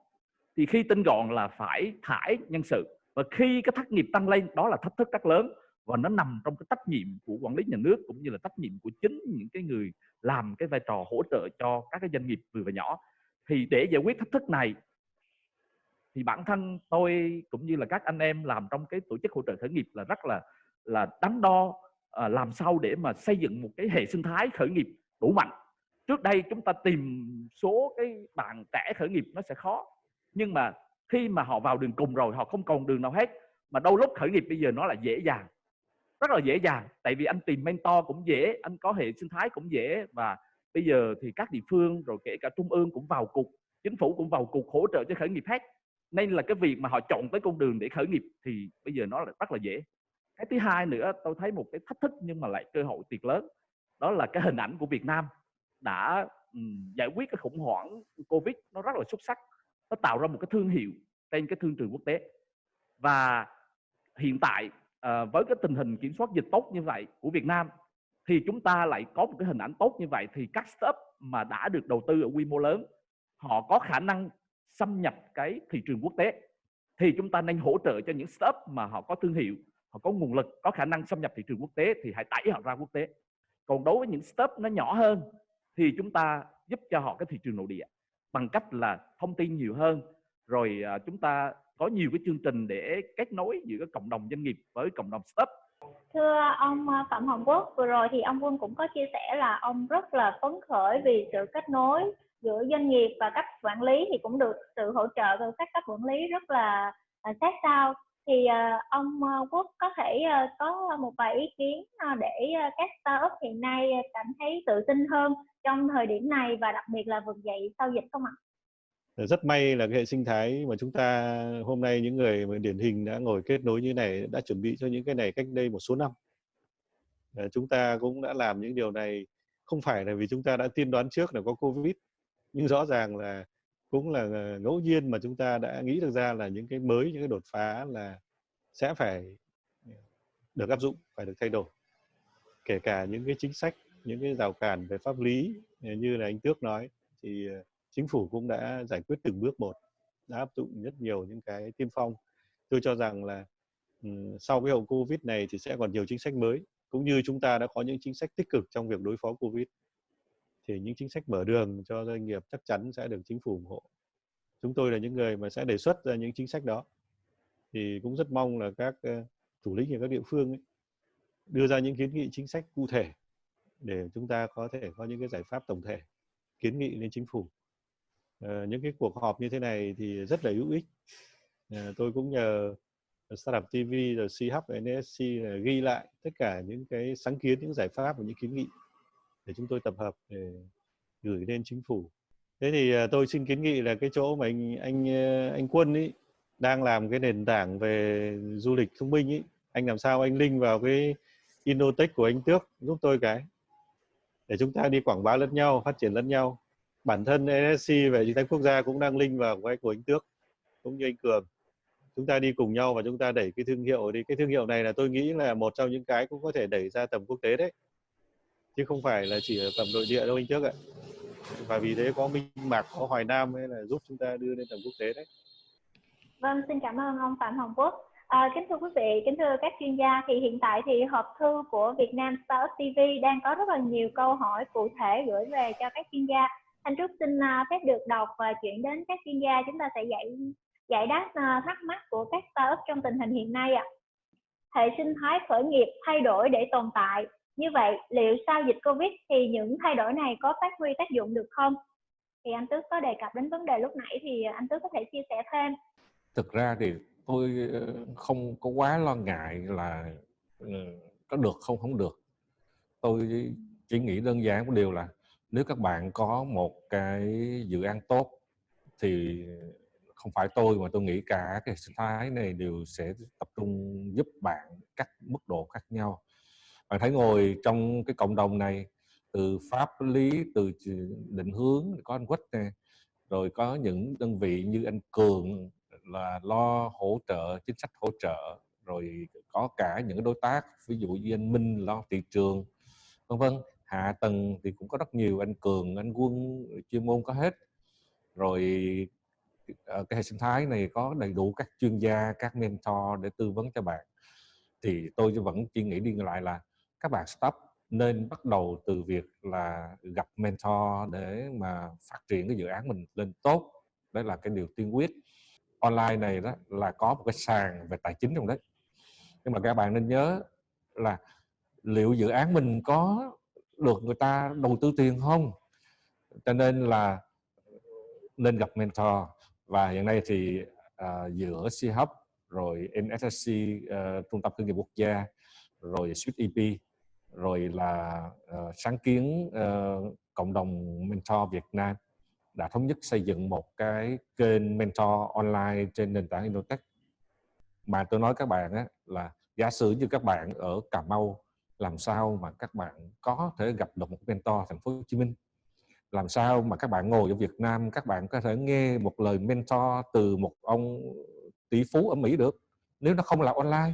Thì khi tinh gọn là phải thải nhân sự, và khi cái thất nghiệp tăng lên, đó là thách thức rất lớn, và nó nằm trong cái trách nhiệm của quản lý nhà nước cũng như là trách nhiệm của chính những cái người làm cái vai trò hỗ trợ cho các cái doanh nghiệp vừa và nhỏ. Thì để giải quyết thách thức này thì bản thân tôi cũng như là các anh em làm trong cái tổ chức hỗ trợ khởi nghiệp là rất là đắn đo làm sao để mà xây dựng một cái hệ sinh thái khởi nghiệp đủ mạnh. Trước đây chúng ta tìm số cái bạn trẻ khởi nghiệp nó sẽ khó, nhưng mà khi mà họ vào đường cùng rồi họ không còn đường nào hết, mà đôi lúc khởi nghiệp bây giờ nó là dễ dàng, rất là dễ dàng, tại vì anh tìm mentor cũng dễ, anh có hệ sinh thái cũng dễ, và bây giờ thì các địa phương rồi kể cả trung ương cũng vào cuộc, chính phủ cũng vào cuộc hỗ trợ cho khởi nghiệp hết, nên là cái việc mà họ chọn tới con đường để khởi nghiệp thì bây giờ nó là rất là dễ. Cái thứ hai nữa tôi thấy một cái thách thức nhưng mà lại cơ hội tuyệt lớn, đó là cái hình ảnh của Việt Nam đã giải quyết cái khủng hoảng Covid nó rất là xuất sắc, nó tạo ra một cái thương hiệu trên cái thương trường quốc tế. Và hiện tại với cái tình hình kiểm soát dịch tốt như vậy của Việt Nam thì chúng ta lại có một cái hình ảnh tốt như vậy, thì các startup mà đã được đầu tư ở quy mô lớn họ có khả năng xâm nhập cái thị trường quốc tế, thì chúng ta nên hỗ trợ cho những startup mà họ có thương hiệu, họ có nguồn lực, có khả năng xâm nhập thị trường quốc tế thì hãy đẩy họ ra quốc tế. Còn đối với những startup nó nhỏ hơn thì chúng ta giúp cho họ cái thị trường nội địa bằng cách là thông tin nhiều hơn, rồi chúng ta có nhiều cái chương trình để kết nối giữa cộng đồng doanh nghiệp với cộng đồng startup. Thưa ông Phạm Hồng Quốc, vừa rồi thì ông Quân cũng có chia sẻ là ông rất là phấn khởi vì sự kết nối giữa doanh nghiệp và cấp quản lý thì cũng được sự hỗ trợ từ các cấp quản lý rất là sát sao. Thì ông Quốc có thể có một vài ý kiến để các startup hiện nay cảm thấy tự tin hơn trong thời điểm này và đặc biệt là vực dậy sau dịch không ạ? Rất may là cái hệ sinh thái mà chúng ta hôm nay những người mà điển hình đã ngồi kết nối như này đã chuẩn bị cho những cái này cách đây một số năm. Chúng ta cũng đã làm những điều này không phải là vì chúng ta đã tiên đoán trước là có Covid, nhưng rõ ràng là cũng là ngẫu nhiên mà chúng ta đã nghĩ được ra là những cái mới, những cái đột phá là sẽ phải được áp dụng, phải được thay đổi. Kể cả những cái chính sách, những cái rào cản về pháp lý như là anh Tước nói thì chính phủ cũng đã giải quyết từng bước một, đã áp dụng rất nhiều những cái tiên phong. Tôi cho rằng là sau cái hậu Covid này thì sẽ còn nhiều chính sách mới, cũng như chúng ta đã có những chính sách tích cực trong việc đối phó Covid. Thì những chính sách mở đường cho doanh nghiệp chắc chắn sẽ được chính phủ ủng hộ. Chúng tôi là những người mà sẽ đề xuất ra những chính sách đó. Thì cũng rất mong là các thủ lĩnh ở các địa phương ấy, đưa ra những kiến nghị chính sách cụ thể để chúng ta có thể có những cái giải pháp tổng thể kiến nghị lên chính phủ. Những cái cuộc họp như thế này thì rất là hữu ích. Tôi cũng nhờ Startup TV rồi C-Hub và NSC ghi lại tất cả những cái sáng kiến, những giải pháp và những kiến nghị để chúng tôi tập hợp để gửi lên chính phủ. Thế thì tôi xin kiến nghị là cái chỗ mà anh Quân ấy đang làm cái nền tảng về du lịch thông minh ấy, anh làm sao anh link vào cái Innotech của anh Tước giúp tôi cái, để chúng ta đi quảng bá lẫn nhau, phát triển lẫn nhau. Bản thân NSC về chính sách quốc gia cũng đang link vào cái của anh Tước cũng như anh Cường. Chúng ta đi cùng nhau và chúng ta đẩy cái thương hiệu đi. Cái thương hiệu này là tôi nghĩ là một trong những cái cũng có thể đẩy ra tầm quốc tế đấy, chứ không phải là chỉ ở tầm nội địa đâu anh Tước ạ. Và vì thế có Minh Mạc, có Hoài Nam ấy là giúp chúng ta đưa lên tầm quốc tế đấy. Vâng, xin cảm ơn ông Phạm Hồng Quốc. Kính thưa quý vị, kính thưa các chuyên gia, thì hiện tại thì hộp thư của Việt Nam Startup TV đang có rất là nhiều câu hỏi cụ thể gửi về cho các chuyên gia. Anh Trúc xin phép được đọc và chuyển đến các chuyên gia, chúng ta sẽ giải đáp thắc mắc của các startup trong tình hình hiện nay ạ. Hệ sinh thái khởi nghiệp thay đổi để tồn tại. Như vậy, liệu sau dịch Covid thì những thay đổi này có phát huy tác dụng được không? Thì anh Tước có đề cập đến vấn đề lúc nãy, thì anh Tước có thể chia sẻ thêm. Thực ra thì tôi không có quá lo ngại là có được không được. Tôi chỉ nghĩ đơn giản một điều là nếu các bạn có một cái dự án tốt thì không phải tôi mà tôi nghĩ cả cái sinh thái này đều sẽ tập trung giúp bạn các mức độ khác nhau. Bạn thấy ngồi trong cái cộng đồng này, từ pháp lý, từ định hướng, có anh Quách nè, rồi có những đơn vị như anh Cường là lo hỗ trợ, chính sách hỗ trợ, rồi có cả những đối tác ví dụ như anh Minh lo thị trường, vân vân. Hạ tầng thì cũng có rất nhiều, anh Cường, anh Quân chuyên môn có hết. Rồi cái hệ sinh thái này có đầy đủ các chuyên gia, các mentor để tư vấn cho bạn. Thì tôi vẫn chỉ nghĩ đi lại là các bạn startup nên bắt đầu từ việc là gặp mentor để mà phát triển cái dự án mình lên tốt. Đó là cái điều tiên quyết. Online này đó là có một cái sàn về tài chính trong đấy, nhưng mà các bạn nên nhớ là liệu dự án mình có được người ta đầu tư tiền không. Cho nên là nên gặp mentor. Và hiện nay thì giữa C-Hub rồi NSSC, Trung tâm Khởi nghiệp Quốc gia, rồi Sweet EP, rồi là sáng kiến cộng đồng mentor Việt Nam đã thống nhất xây dựng một cái kênh mentor online trên nền tảng Innotech. Mà tôi nói các bạn á, là giả sử như các bạn ở Cà Mau, làm sao mà các bạn có thể gặp được một mentor thành phố Hồ Chí Minh? Làm sao mà các bạn ngồi ở Việt Nam, các bạn có thể nghe một lời mentor từ một ông tỷ phú ở Mỹ được, nếu nó không là online?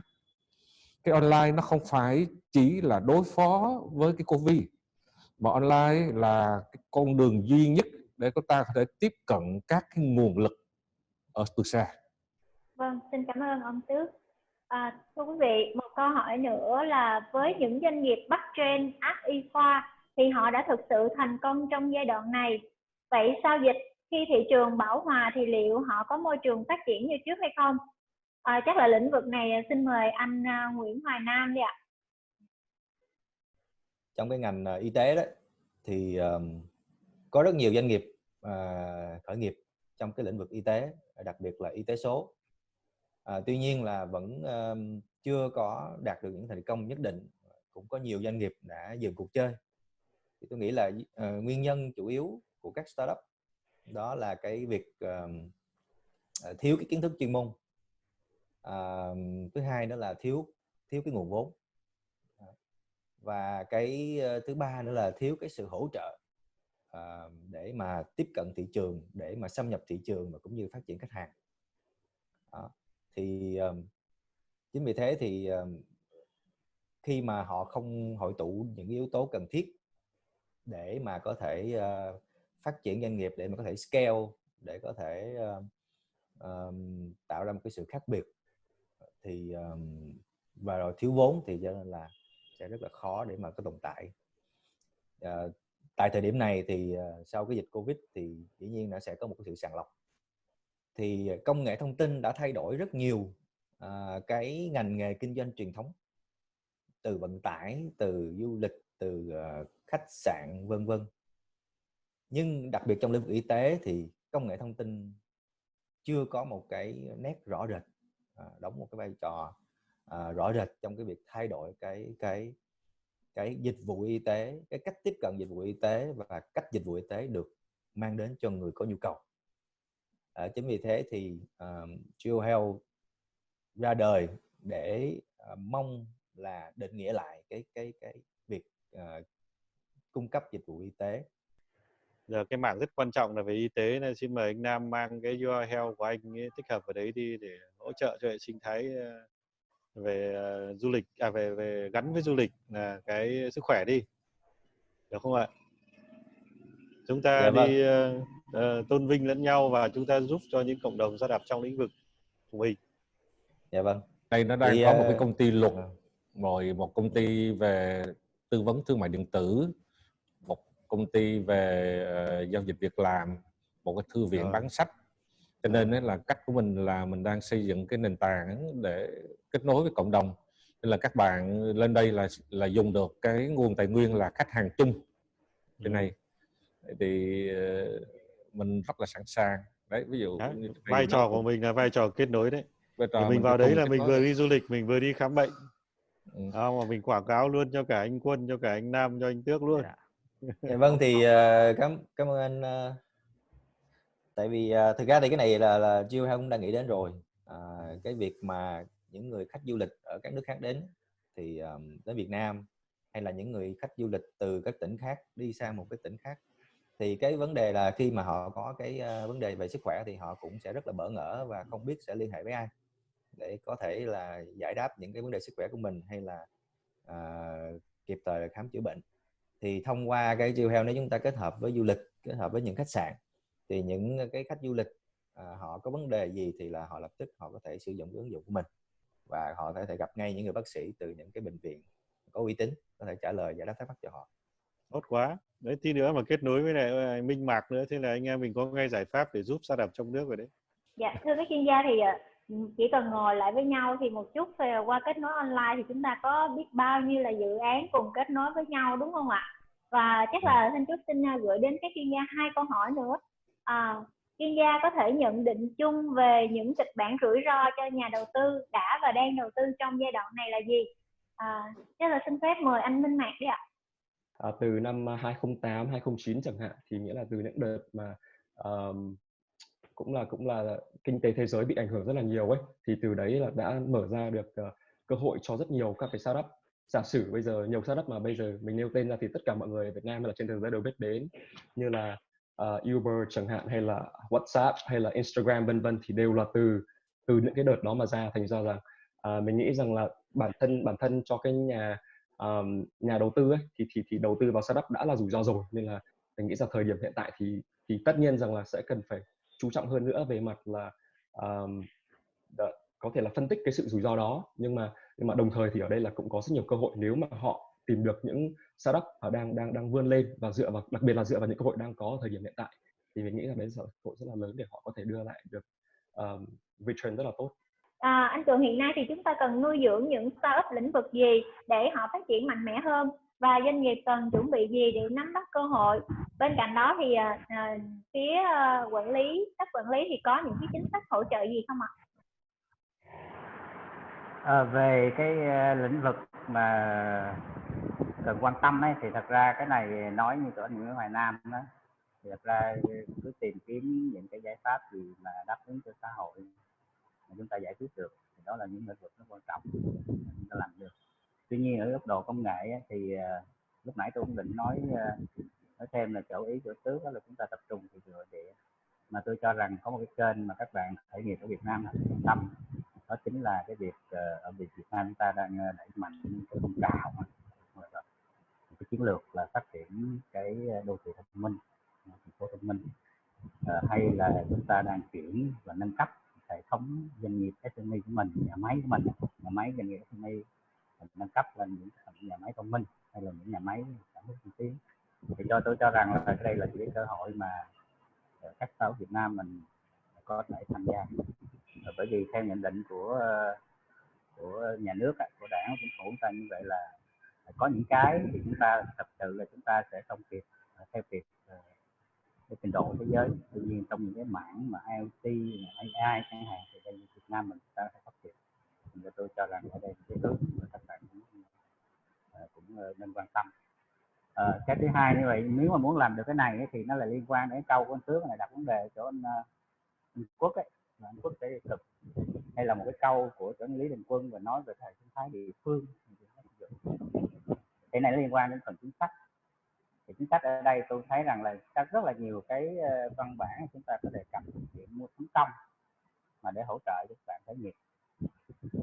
Cái online nó không phải chỉ là đối phó với cái Covid, mà online là cái con đường duy nhất để chúng ta có thể tiếp cận các cái nguồn lực ở từ xa. Vâng, xin cảm ơn ông Tước. Thưa quý vị, một câu hỏi nữa là với những doanh nghiệp bắt trend app y khoa thì họ đã thực sự thành công trong giai đoạn này. Vậy sau dịch, khi thị trường bão hòa thì liệu họ có môi trường phát triển như trước hay không? Chắc là lĩnh vực này xin mời anh Nguyễn Hoài Nam đi ạ. Trong cái ngành y tế đó thì có rất nhiều doanh nghiệp khởi nghiệp trong cái lĩnh vực y tế, đặc biệt là y tế số. Tuy nhiên là vẫn chưa có đạt được những thành công nhất định, cũng có nhiều doanh nghiệp đã dừng cuộc chơi. Thì tôi nghĩ là nguyên nhân chủ yếu của các startup đó là cái việc thiếu cái kiến thức chuyên môn. Thứ hai nữa là thiếu cái nguồn vốn, và cái thứ ba nữa là thiếu cái sự hỗ trợ để mà tiếp cận thị trường, để mà xâm nhập thị trường và cũng như phát triển khách hàng. Thì chính vì thế thì khi mà họ không hội tụ những yếu tố cần thiết để mà có thể phát triển doanh nghiệp, để mà có thể scale, để có thể tạo ra một cái sự khác biệt, thì và rồi thiếu vốn thì cho nên là sẽ rất là khó để mà có tồn tại. Tại thời điểm này thì sau cái dịch Covid thì dĩ nhiên nó sẽ có một cái sự sàng lọc. Thì công nghệ thông tin đã thay đổi rất nhiều cái ngành nghề kinh doanh truyền thống, từ vận tải, từ du lịch, từ khách sạn vân vân. Nhưng đặc biệt trong lĩnh vực y tế thì công nghệ thông tin chưa có một cái nét rõ rệt, đóng một cái vai trò rõ rệt trong cái việc thay đổi cái dịch vụ y tế, cái cách tiếp cận dịch vụ y tế và cách dịch vụ y tế được mang đến cho người có nhu cầu. Chính vì thế thì Geo Health ra đời để mong là định nghĩa lại cái việc cung cấp dịch vụ y tế. Giờ cái mảng rất quan trọng là về y tế, nên xin mời anh Nam mang cái Your Health của anh ấy tích hợp vào đấy đi để hỗ trợ cho hệ sinh thái về du lịch, về gắn với du lịch là cái sức khỏe đi, được không ạ? Chúng ta Dạ vâng. đi tôn vinh lẫn nhau và chúng ta giúp cho những cộng đồng startup trong lĩnh vực của mình. Dạ vâng. Đây nó đang có một cái công ty luật, một công ty về tư vấn thương mại điện tử, một công ty về giao dịch việc làm, một cái thư viện bán sách. Cho nên là cách của mình là mình đang xây dựng cái nền tảng để kết nối với cộng đồng. Nên là các bạn lên đây là dùng được cái nguồn tài nguyên là khách hàng chung trên này. Thì mình rất là sẵn sàng. Đấy, ví dụ như vai trò của mình là vai trò kết nối đấy. Thì mình vào đấy là mình vừa đi du lịch, mình vừa đi khám bệnh. Mà mình quảng cáo luôn cho cả anh Quân, cho cả anh Nam, cho anh Tước luôn. Dạ vâng, thì cảm ơn anh. Tại vì thực ra thì cái này là Geo Health cũng đã nghĩ đến rồi. Cái việc mà những người khách du lịch ở các nước khác đến thì đến Việt Nam, hay là những người khách du lịch từ các tỉnh khác đi sang một cái tỉnh khác, thì cái vấn đề là khi mà họ có cái vấn đề về sức khỏe thì họ cũng sẽ rất là bỡ ngỡ và không biết sẽ liên hệ với ai để có thể là giải đáp những cái vấn đề sức khỏe của mình, hay là kịp thời khám chữa bệnh. Thì thông qua cái Geo Health, nếu chúng ta kết hợp với du lịch, kết hợp với những khách sạn, thì những cái khách du lịch họ có vấn đề gì thì là họ lập tức họ có thể sử dụng cái ứng dụng của mình, và họ có thể gặp ngay những người bác sĩ từ những cái bệnh viện có uy tín, có thể trả lời giải đáp thắc mắc cho họ. Tốt quá. Đấy, tí nữa mà kết nối với lại Minh Mạc nữa, thế là anh em mình có ngay giải pháp để giúp startup trong nước rồi đấy. Dạ, thưa các chuyên gia thì chỉ cần ngồi lại với nhau thì một chút qua kết nối online thì chúng ta có biết bao nhiêu là dự án cùng kết nối với nhau, đúng không ạ? Và chắc là Thanh Trúc xin gửi đến các chuyên gia 2 câu hỏi nữa. Chuyên gia có thể nhận định chung về những kịch bản rủi ro cho nhà đầu tư đã và đang đầu tư trong giai đoạn này là gì? Chắc là xin phép mời anh Minh Mạc đi ạ. Từ năm 2008, 2009 chẳng hạn, thì nghĩa là từ những đợt mà cũng là kinh tế thế giới bị ảnh hưởng rất là nhiều ấy, thì từ đấy là đã mở ra được cơ hội cho rất nhiều các cái startup. Giả sử bây giờ nhiều startup mà bây giờ mình nêu tên ra thì tất cả mọi người ở Việt Nam hay là trên thế giới đều biết đến, như là Uber chẳng hạn, hay là WhatsApp, hay là Instagram vân vân, thì đều là từ những cái đợt đó mà ra. Thành ra rằng mình nghĩ rằng là bản thân cho cái nhà đầu tư ấy, thì đầu tư vào startup đã là rủi ro rồi, nên là mình nghĩ rằng thời điểm hiện tại thì tất nhiên rằng là sẽ cần phải chú trọng hơn nữa về mặt là có thể là phân tích cái sự rủi ro đó, nhưng mà đồng thời thì ở đây là cũng có rất nhiều cơ hội nếu mà họ tìm được những startup đang vươn lên, và đặc biệt là dựa vào những cơ hội đang có ở thời điểm hiện tại, thì mình nghĩ là đấy là cơ hội rất là lớn để họ có thể đưa lại được return rất là tốt. Anh Cường, hiện nay thì chúng ta cần nuôi dưỡng những startup lĩnh vực gì để họ phát triển mạnh mẽ hơn, và doanh nghiệp cần chuẩn bị gì để nắm bắt cơ hội? Bên cạnh đó thì phía các quản lý thì có những cái chính sách hỗ trợ gì không ạ? Về cái lĩnh vực mà cần quan tâm ấy, thì thật ra cái này nói như của anh Nguyễn Hoài Nam đó, thì thật ra cứ tìm kiếm những cái giải pháp gì mà đáp ứng cho xã hội mà chúng ta giải quyết được, thì đó là những lĩnh vực nó quan trọng chúng ta làm được. Tuy nhiên ở góc độ công nghệ thì lúc nãy tôi cũng định nói thêm là chỗ Ý chỗ Tước, đó là chúng ta tập trung thị trường nội địa, mà tôi cho rằng có một cái kênh mà các bạn khởi nghiệp ở Việt Nam là quan tâm, đó chính là cái việc ở Việt Nam chúng ta đang đẩy mạnh cái phong trào cái chiến lược là phát triển cái đô thị thông minh, thành phố thông minh, hay là chúng ta đang chuyển và nâng cấp hệ thống doanh nghiệp SME của mình, nhà máy của mình, nhà máy doanh nghiệp SME nâng cấp lên những nhà máy thông minh hay là những nhà máy sản xuất tiên tiến. Thì tôi cho rằng là đây là cái cơ hội mà các startup Việt Nam mình có thể tham gia, bởi vì theo nhận định của nhà nước, của đảng, của chính phủ ta như vậy là có những cái thì chúng ta thật sự là chúng ta sẽ không kịp theo kịp cái trình độ thế giới. Tuy nhiên trong những cái mảng mà IoT, AI chẳng hạn thì đây Việt Nam mình ta phải phát triển. Thì tôi cho rằng ở đây cái hướng mà các bạn cũng nên quan tâm. Cái thứ hai như vậy, nếu mà muốn làm được cái này thì nó là liên quan đến câu của anh Tước này đặt vấn đề chỗ anh Quốc ấy, là anh Quốc sẽ đề cập, hay là một cái câu của chỗ anh Lý Đình Quân và nói về hệ sinh thái địa phương. Cái này nó liên quan đến phần chính sách. Thì chính sách ở đây tôi thấy rằng là rất là nhiều cái văn bản chúng ta có đề cập chuyện mua sắm công mà để hỗ trợ cho các bạn khởi nghiệp.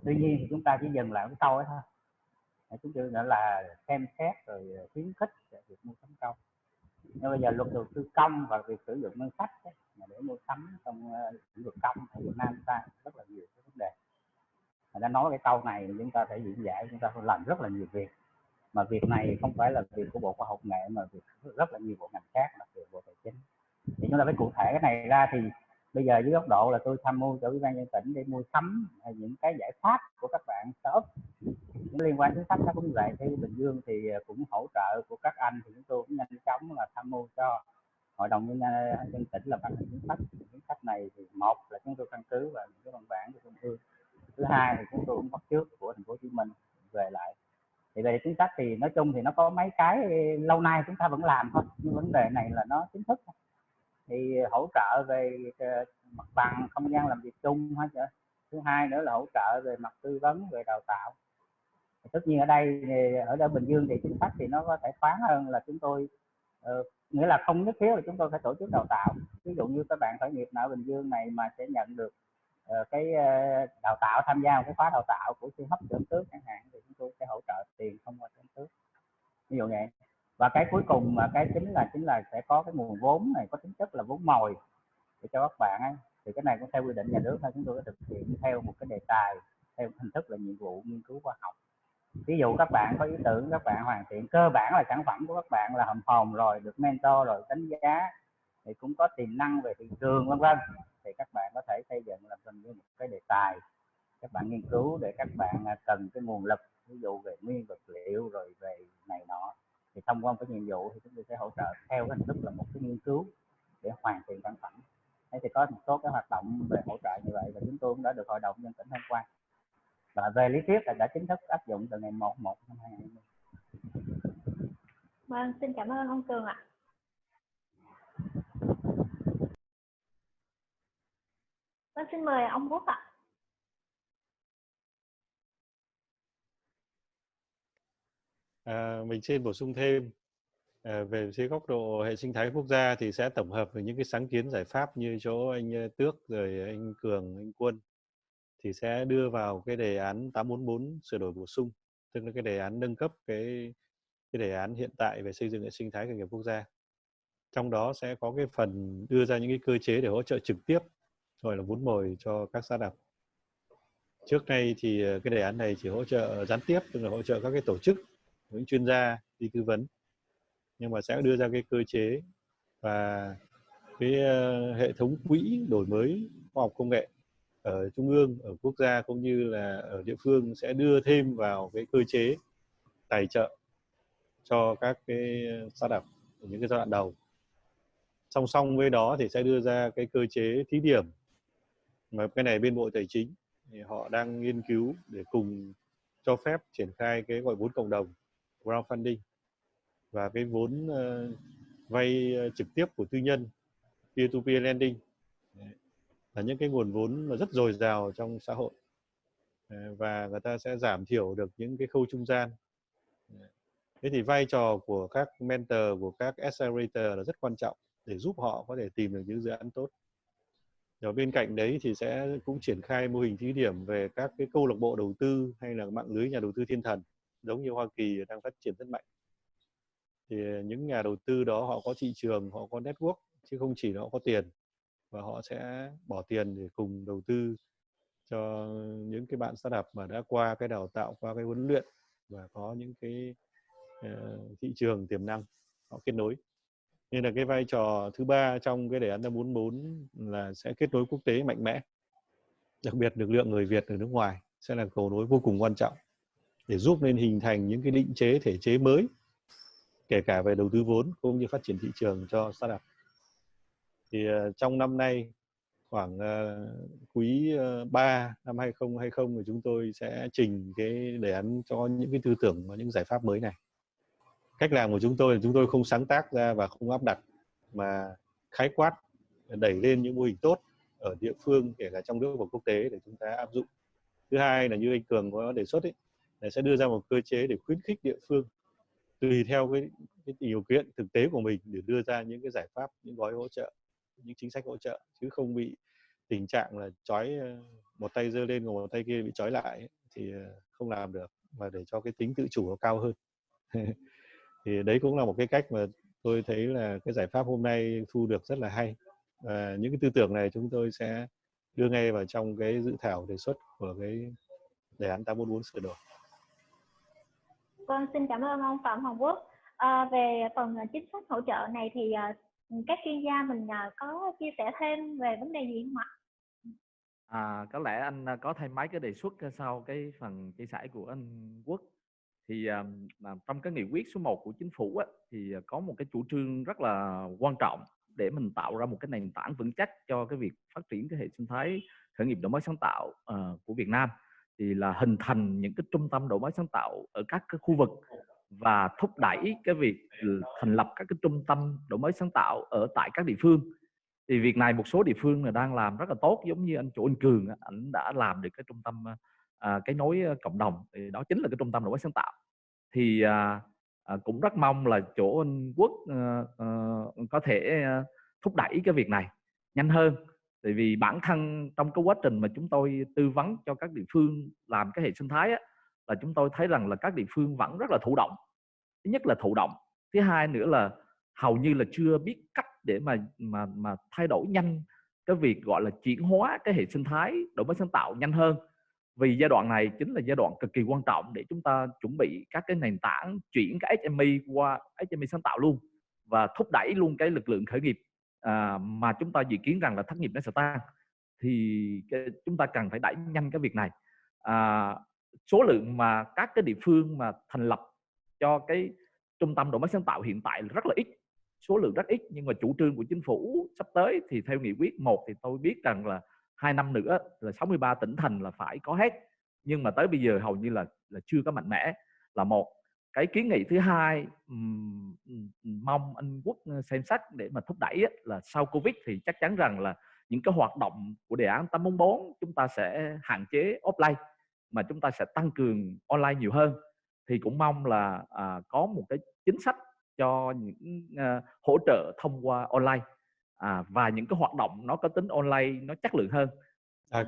Tuy nhiên thì chúng ta chỉ dừng lại cái câu ấy thôi. Chúng tôi nữa là xem xét rồi khuyến khích việc mua sắm công. Nhưng bây giờ luật đầu tư công và việc sử dụng ngân sách ấy, mà để mua sắm trong lĩnh vực công ở Việt Nam chúng ta rất là nhiều cái vấn đề. Người ta nói cái câu này thì chúng ta phải diễn giải, chúng ta phải làm rất là nhiều việc. Mà việc này không phải là việc của Bộ Khoa học Nghệ mà việc rất là nhiều bộ ngành khác, đặc biệt Bộ Tài chính. Thì chúng ta phải cụ thể cái này ra. Thì bây giờ dưới góc độ là tôi tham mưu cho Ủy ban nhân dân tỉnh để mua sắm những cái giải pháp của các bạn startup liên quan chính sách nó cũng vậy. Thì Bình Dương thì cũng hỗ trợ của các anh, thì chúng tôi cũng nhanh chóng là tham mưu cho Hội đồng nhân dân tỉnh là ban hành chính sách. Chính sách này thì một là chúng tôi căn cứ vào những cái văn bản của Trung ương, thứ hai thì chúng tôi cũng bắt chước của thành phố Hồ Chí Minh về lại. Thì về chính sách thì nói chung thì nó có mấy cái lâu nay chúng ta vẫn làm thôi, nhưng vấn đề này là nó chính thức. Thì hỗ trợ về mặt bằng, không gian làm việc chung hết. Thứ hai nữa là hỗ trợ về mặt tư vấn, về đào tạo. Tất nhiên ở đây Bình Dương thì chính sách thì nó có thể thoáng hơn, là chúng tôi nghĩa là không nhất thiết là chúng tôi phải tổ chức đào tạo. Ví dụ như các bạn khởi nghiệp nào ở Bình Dương này mà sẽ nhận được cái đào tạo, tham gia một cái khóa đào tạo của sư hấp trưởng Tước chẳng hạn, thì chúng tôi sẽ hỗ trợ tiền thông qua trưởng Tước, ví dụ vậy. Và cái cuối cùng mà cái chính là sẽ có cái nguồn vốn này có tính chất là vốn mồi để cho các bạn ấy. Thì cái này cũng theo quy định nhà nước thôi, chúng tôi sẽ thực hiện theo một cái đề tài, theo hình thức là nhiệm vụ nghiên cứu khoa học. Ví dụ các bạn có ý tưởng, các bạn hoàn thiện cơ bản là sản phẩm của các bạn là hòm hồn rồi, được mentor rồi, đánh giá, thì cũng có tiềm năng về thị trường vân vân, thì các bạn có thể xây dựng làm thành một cái đề tài các bạn nghiên cứu để các bạn cần cái nguồn lực, ví dụ về nguyên vật liệu rồi về này nọ. Thì thông qua cái nhiệm vụ thì chúng tôi sẽ hỗ trợ theo cái hình thức là một cái nghiên cứu để hoàn thiện sản phẩm. Thế thì có một số cái hoạt động về hỗ trợ như vậy, và chúng tôi cũng đã được Hội đồng nhân dân tỉnh thông qua. Và về lý thuyết là đã chính thức áp dụng từ ngày 1/1 năm 2020. Vâng, xin cảm ơn ông Cường ạ. Vâng, xin mời ông Quốc ạ. Mình xin bổ sung thêm về dưới góc độ hệ sinh thái quốc gia thì sẽ tổng hợp về những cái sáng kiến giải pháp như chỗ anh Tước rồi anh Cường, anh Quân, thì sẽ đưa vào cái đề án 844 sửa đổi bổ sung, tức là cái đề án nâng cấp cái đề án hiện tại về xây dựng hệ sinh thái khởi nghiệp quốc gia. Trong đó sẽ có cái phần đưa ra những cái cơ chế để hỗ trợ trực tiếp, gọi là vốn mồi cho các startup. Trước nay thì cái đề án này chỉ hỗ trợ gián tiếp, tức là hỗ trợ các cái tổ chức, những chuyên gia đi tư vấn, nhưng mà sẽ đưa ra cái cơ chế và cái hệ thống quỹ đổi mới khoa học công nghệ ở trung ương, ở quốc gia cũng như là ở địa phương sẽ đưa thêm vào cái cơ chế tài trợ cho các cái startup ở những cái giai đoạn đầu. Song song với đó thì sẽ đưa ra cái cơ chế thí điểm, mà cái này bên Bộ Tài chính thì họ đang nghiên cứu để cùng cho phép triển khai cái gọi vốn cộng đồng, crowdfunding, và cái vốn vay trực tiếp của tư nhân, peer-to-peer lending, là những cái nguồn vốn mà rất dồi dào trong xã hội, và người ta sẽ giảm thiểu được những cái khâu trung gian. Thế thì vai trò của các mentor, của các accelerator là rất quan trọng để giúp họ có thể tìm được những dự án tốt. Rồi bên cạnh đấy thì sẽ cũng triển khai mô hình thí điểm về các cái câu lạc bộ đầu tư hay là mạng lưới nhà đầu tư thiên thần, giống như Hoa Kỳ đang phát triển rất mạnh. Thì những nhà đầu tư đó họ có thị trường, họ có network, chứ không chỉ là họ có tiền, và họ sẽ bỏ tiền để cùng đầu tư cho những cái bạn startup mà đã qua cái đào tạo, qua cái huấn luyện và có những cái thị trường tiềm năng, họ kết nối. Nên là cái vai trò thứ ba trong cái đề án 544 là sẽ kết nối quốc tế mạnh mẽ, đặc biệt lực lượng người Việt ở nước ngoài sẽ là cầu nối vô cùng quan trọng để giúp nên hình thành những cái định chế, thể chế mới, kể cả về đầu tư vốn cũng như phát triển thị trường cho startup. Thì trong năm nay khoảng quý 3 năm 2020 thì chúng tôi sẽ trình cái đề án cho những cái tư tưởng và những giải pháp mới này. Cách làm của chúng tôi là chúng tôi không sáng tác ra và không áp đặt, mà khái quát, đẩy lên những mô hình tốt ở địa phương, kể cả trong nước và quốc tế để chúng ta áp dụng. Thứ hai là như anh Cường có đề xuất ấy, là sẽ đưa ra một cơ chế để khuyến khích địa phương tùy theo cái điều kiện thực tế của mình để đưa ra những cái giải pháp, những gói hỗ trợ, những chính sách hỗ trợ, chứ không bị tình trạng là trói một tay giơ lên còn một tay kia bị trói lại ấy, thì không làm được, mà để cho cái tính tự chủ nó cao hơn. Thì đấy cũng là một cái cách mà tôi thấy là cái giải pháp hôm nay thu được rất là hay. Và những cái tư tưởng này chúng tôi sẽ đưa ngay vào trong cái dự thảo đề xuất của cái đề án 844 sửa đổi. Vâng, xin cảm ơn ông Phạm Hoàng Quốc. Về phần chính sách hỗ trợ này thì các chuyên gia mình có chia sẻ thêm về vấn đề gì không ạ? Có lẽ anh có thêm mấy cái đề xuất sau cái phần chia sẻ của anh Quốc. Thì trong cái nghị quyết số 1 của chính phủ thì có một cái chủ trương rất là quan trọng để mình tạo ra một cái nền tảng vững chắc cho cái việc phát triển cái hệ sinh thái khởi nghiệp đổi mới sáng tạo của Việt Nam, thì là hình thành những cái trung tâm đổi mới sáng tạo ở các cái khu vực và thúc đẩy cái việc thành lập các cái trung tâm đổi mới sáng tạo ở tại các địa phương. Thì việc này một số địa phương là đang làm rất là tốt, giống như anh Chủ Anh Cường, anh đã làm được cái trung tâm cái nối cộng đồng, thì đó chính là cái trung tâm đổi mới sáng tạo. Thì cũng rất mong là chỗ anh Quốc có thể thúc đẩy cái việc này nhanh hơn. Tại vì bản thân trong cái quá trình mà chúng tôi tư vấn cho các địa phương làm cái hệ sinh thái là chúng tôi thấy rằng là các địa phương vẫn rất là thụ động. Thứ nhất là thụ động, thứ hai nữa là hầu như là chưa biết cách để mà thay đổi nhanh cái việc gọi là chuyển hóa cái hệ sinh thái đổi mới sáng tạo nhanh hơn. Vì giai đoạn này chính là giai đoạn cực kỳ quan trọng để chúng ta chuẩn bị các cái nền tảng chuyển cái SME qua SME sáng tạo luôn, và thúc đẩy luôn cái lực lượng khởi nghiệp mà chúng ta dự kiến rằng là thất nghiệp nó sẽ tăng. Thì chúng ta cần phải đẩy nhanh cái việc này. Số lượng mà các cái địa phương mà thành lập cho cái trung tâm đổi mới sáng tạo hiện tại là rất là ít, số lượng rất ít, nhưng mà chủ trương của chính phủ sắp tới thì theo nghị quyết 1 thì tôi biết rằng là 2 năm nữa là 63 tỉnh thành là phải có hết, nhưng mà tới bây giờ hầu như là chưa có mạnh mẽ, là một. Cái kiến nghị thứ hai mong anh Quốc xem xét để mà thúc đẩy là sau Covid thì chắc chắn rằng là những cái hoạt động của đề án 844 chúng ta sẽ hạn chế offline mà chúng ta sẽ tăng cường online nhiều hơn. Thì cũng mong là có một cái chính sách cho những hỗ trợ thông qua online và những cái hoạt động nó có tính online nó chất lượng hơn.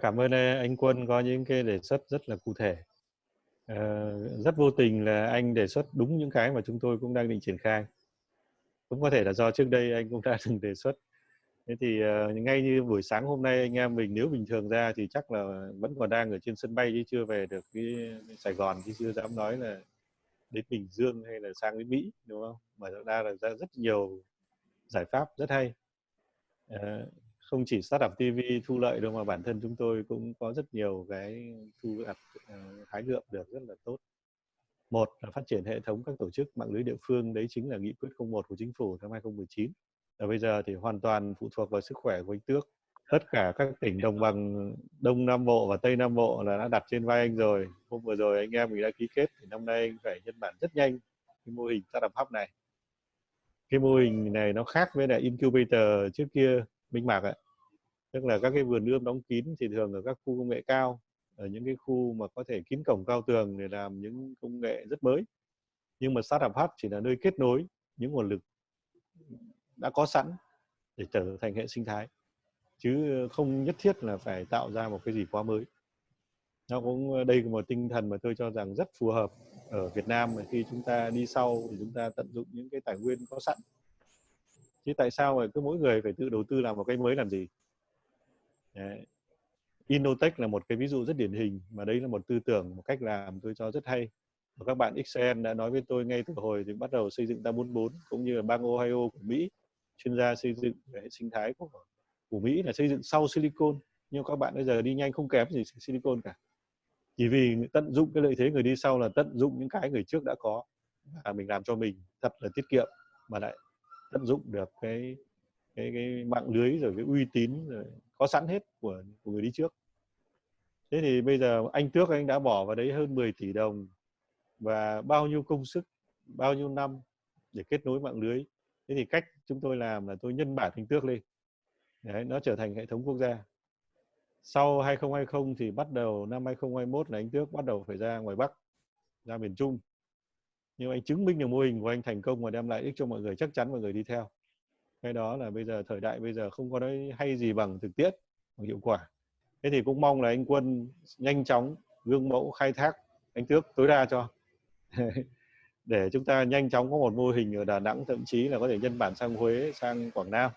Cảm ơn anh Quân có những cái đề xuất rất là cụ thể. Rất vô tình là anh đề xuất đúng những cái mà chúng tôi cũng đang định triển khai. Cũng có thể là do trước đây anh cũng đã từng đề xuất. Thế thì ngay như buổi sáng hôm nay anh em mình nếu bình thường ra thì chắc là vẫn còn đang ở trên sân bay chứ chưa về được cái Sài Gòn, chứ chưa dám nói là đến Bình Dương hay là sang đến Mỹ, đúng không? Mà ra là ra rất nhiều giải pháp rất hay. Không chỉ Startup TV thu lợi đâu mà bản thân chúng tôi cũng có rất nhiều cái thu nhập hái lượng được rất là tốt. Một là phát triển hệ thống các tổ chức mạng lưới địa phương, đấy chính là nghị quyết 01 của chính phủ năm 2019. Và bây giờ thì hoàn toàn phụ thuộc vào sức khỏe của anh Tước. Tất cả các tỉnh đồng bằng Đông Nam Bộ và Tây Nam Bộ là đã đặt trên vai anh rồi. Hôm vừa rồi anh em mình đã ký kết, thì năm nay anh phải nhân bản rất nhanh cái mô hình Startup Hub này. cái mô hình này nó khác với lại incubator trước kia Minh Mạc ạ. Tức là các cái vườn ươm đóng kín thì thường ở các khu công nghệ cao, ở những cái khu mà có thể kín cổng cao tường để làm những công nghệ rất mới. Nhưng mà Startup Hub chỉ là nơi kết nối những nguồn lực đã có sẵn để trở thành hệ sinh thái, chứ không nhất thiết là phải tạo ra một cái gì quá mới. Nó cũng đây là một tinh thần mà tôi cho rằng rất phù hợp ở Việt Nam, mà khi chúng ta đi sau thì chúng ta tận dụng những cái tài nguyên có sẵn. Chứ tại sao mà cứ mỗi người phải tự đầu tư làm một cái mới làm gì? Đấy. Innotech là một cái ví dụ rất điển hình, mà đấy là một tư tưởng, một cách làm tôi cho rất hay. Và các bạn XCN đã nói với tôi ngay từ hồi thì bắt đầu xây dựng 844, cũng như là bang Ohio của Mỹ, chuyên gia xây dựng hệ sinh thái của Mỹ là xây dựng sau Silicon. Nhưng các bạn bây giờ đi nhanh không kém gì Silicon cả. Chỉ vì tận dụng cái lợi thế người đi sau là tận dụng những cái người trước đã có, và mình làm cho mình thật là tiết kiệm, mà lại tận dụng được cái mạng lưới rồi cái uy tín rồi có sẵn hết của người đi trước. Thế thì bây giờ anh Tước anh đã bỏ vào đấy hơn 10 tỷ đồng và bao nhiêu công sức, bao nhiêu năm để kết nối mạng lưới. Thế thì cách chúng tôi làm là tôi nhân bản anh Tước lên. Đấy, nó trở thành hệ thống quốc gia. Sau 2020 thì bắt đầu năm 2021 là anh Tước bắt đầu phải ra ngoài Bắc, ra miền Trung. Nhưng anh chứng minh được mô hình của anh thành công và đem lại ích cho mọi người, chắc chắn mọi người đi theo. Cái đó là bây giờ thời đại bây giờ không có đấy hay gì bằng thực tiễn, bằng hiệu quả. Thế thì cũng mong là anh Quân nhanh chóng gương mẫu khai thác anh Tước tối đa cho để chúng ta nhanh chóng có một mô hình ở Đà Nẵng, thậm chí là có thể nhân bản sang Huế, sang Quảng Nam.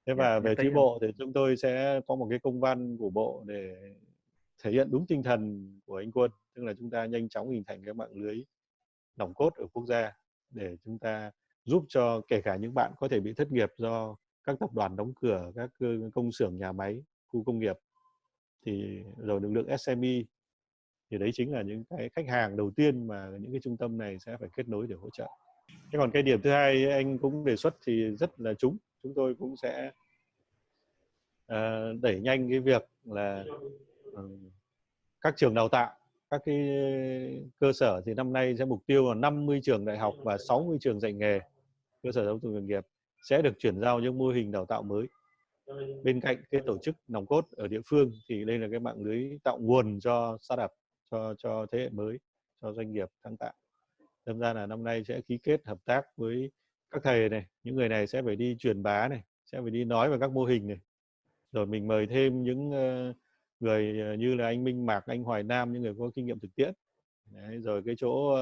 Thế và về phía bộ thì chúng tôi sẽ có một cái công văn của bộ để thể hiện đúng tinh thần của anh Quân, tức là chúng ta nhanh chóng hình thành cái mạng lưới nòng cốt ở quốc gia để chúng ta giúp cho kể cả những bạn có thể bị thất nghiệp do các tập đoàn đóng cửa, các công xưởng, nhà máy, khu công nghiệp, thì rồi lực lượng SME, thì đấy chính là những cái khách hàng đầu tiên mà những cái trung tâm này sẽ phải kết nối để hỗ trợ. Thế còn cái điểm thứ hai anh cũng đề xuất thì rất là chúng tôi cũng sẽ đẩy nhanh cái việc là các trường đào tạo, các cái cơ sở thì năm nay sẽ mục tiêu là 50 trường đại học và 60 trường dạy nghề, cơ sở giáo dục nghề nghiệp sẽ được chuyển giao những mô hình đào tạo mới. Bên cạnh cái tổ chức nòng cốt ở địa phương thì đây là cái mạng lưới tạo nguồn cho startup, cho thế hệ mới, cho doanh nghiệp sáng tạo. Đâm ra là năm nay sẽ ký kết hợp tác với các thầy này, những người này sẽ phải đi truyền bá này, sẽ phải đi nói về các mô hình này. Rồi mình mời thêm những người như là anh Minh Mạc, anh Hoài Nam, những người có kinh nghiệm thực tiễn. Đấy, rồi cái chỗ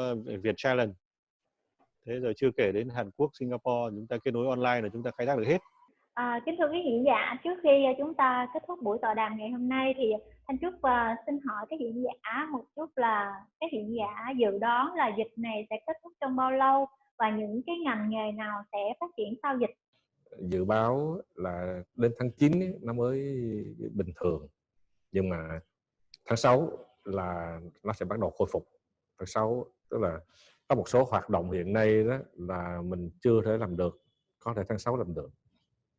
Việt Challenge. Thế rồi chưa kể đến Hàn Quốc, Singapore, chúng ta kết nối online là chúng ta khai thác được hết. Kính thưa quý diễn giả, trước khi chúng ta kết thúc buổi tọa đàm ngày hôm nay thì Thanh Trúc xin hỏi các diễn giả một chút là các diễn giả dự đoán là dịch này sẽ kết thúc trong bao lâu và những cái ngành nghề nào sẽ phát triển sau dịch? Dự báo là đến tháng 9 ấy, nó mới bình thường, nhưng mà tháng 6 là nó sẽ bắt đầu khôi phục. Tháng 6 tức là có một số hoạt động hiện nay đó là mình chưa thể làm được, có thể tháng 6 làm được,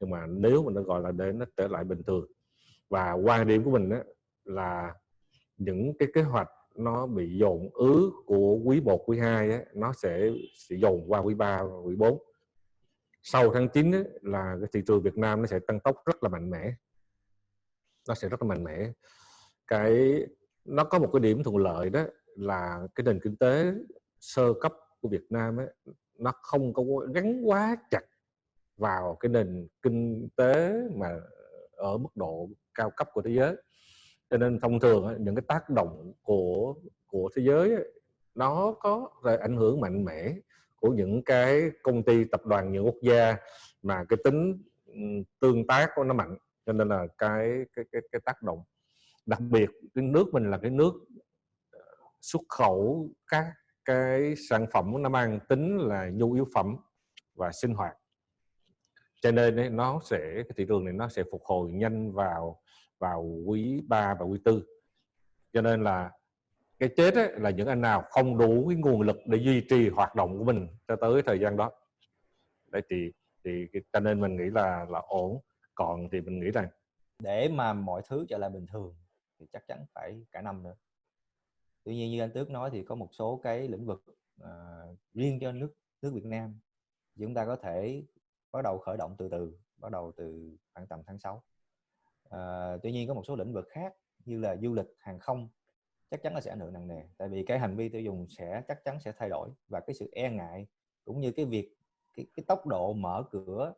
nhưng mà nếu mình nó gọi là để nó trở lại bình thường. Và quan điểm của mình đó là những cái kế hoạch nó bị dồn ứ của quý 1, quý 2 á, nó sẽ dồn qua quý 3 và quý 4. Sau tháng 9 ấy, là cái thị trường Việt Nam nó sẽ tăng tốc rất là mạnh mẽ, nó sẽ rất là mạnh mẽ. Nó có một cái điểm thuận lợi đó là cái nền kinh tế sơ cấp của Việt Nam ấy, nó không có gắn quá chặt vào cái nền kinh tế mà ở mức độ cao cấp của thế giới. Cho nên thông thường những cái tác động của thế giới ấy, nó có ảnh hưởng mạnh mẽ của những cái công ty, tập đoàn nhiều quốc gia mà cái tính tương tác của nó mạnh, cho nên là cái tác động. Đặc biệt cái nước mình là cái nước xuất khẩu các cái sản phẩm nó mang tính là nhu yếu phẩm và sinh hoạt, cho nên ấy, cái thị trường này nó sẽ phục hồi nhanh vào quý 3 và quý 4. Cho nên là cái chết ấy, là những anh nào không đủ cái nguồn lực để duy trì hoạt động của mình cho tới thời gian đó. Đấy thì cho nên mình nghĩ là ổn. Còn thì mình nghĩ rằng để mà mọi thứ trở lại bình thường thì chắc chắn phải cả năm nữa. Tuy nhiên như anh Tước nói thì có một số cái lĩnh vực riêng cho nước Việt Nam chúng ta có thể bắt đầu khởi động từ từ, bắt đầu từ khoảng tầm tháng 6. Tuy nhiên có một số lĩnh vực khác như là du lịch, hàng không chắc chắn là sẽ ảnh hưởng nặng nề, tại vì cái hành vi tiêu dùng chắc chắn sẽ thay đổi, và cái sự e ngại cũng như cái tốc độ mở cửa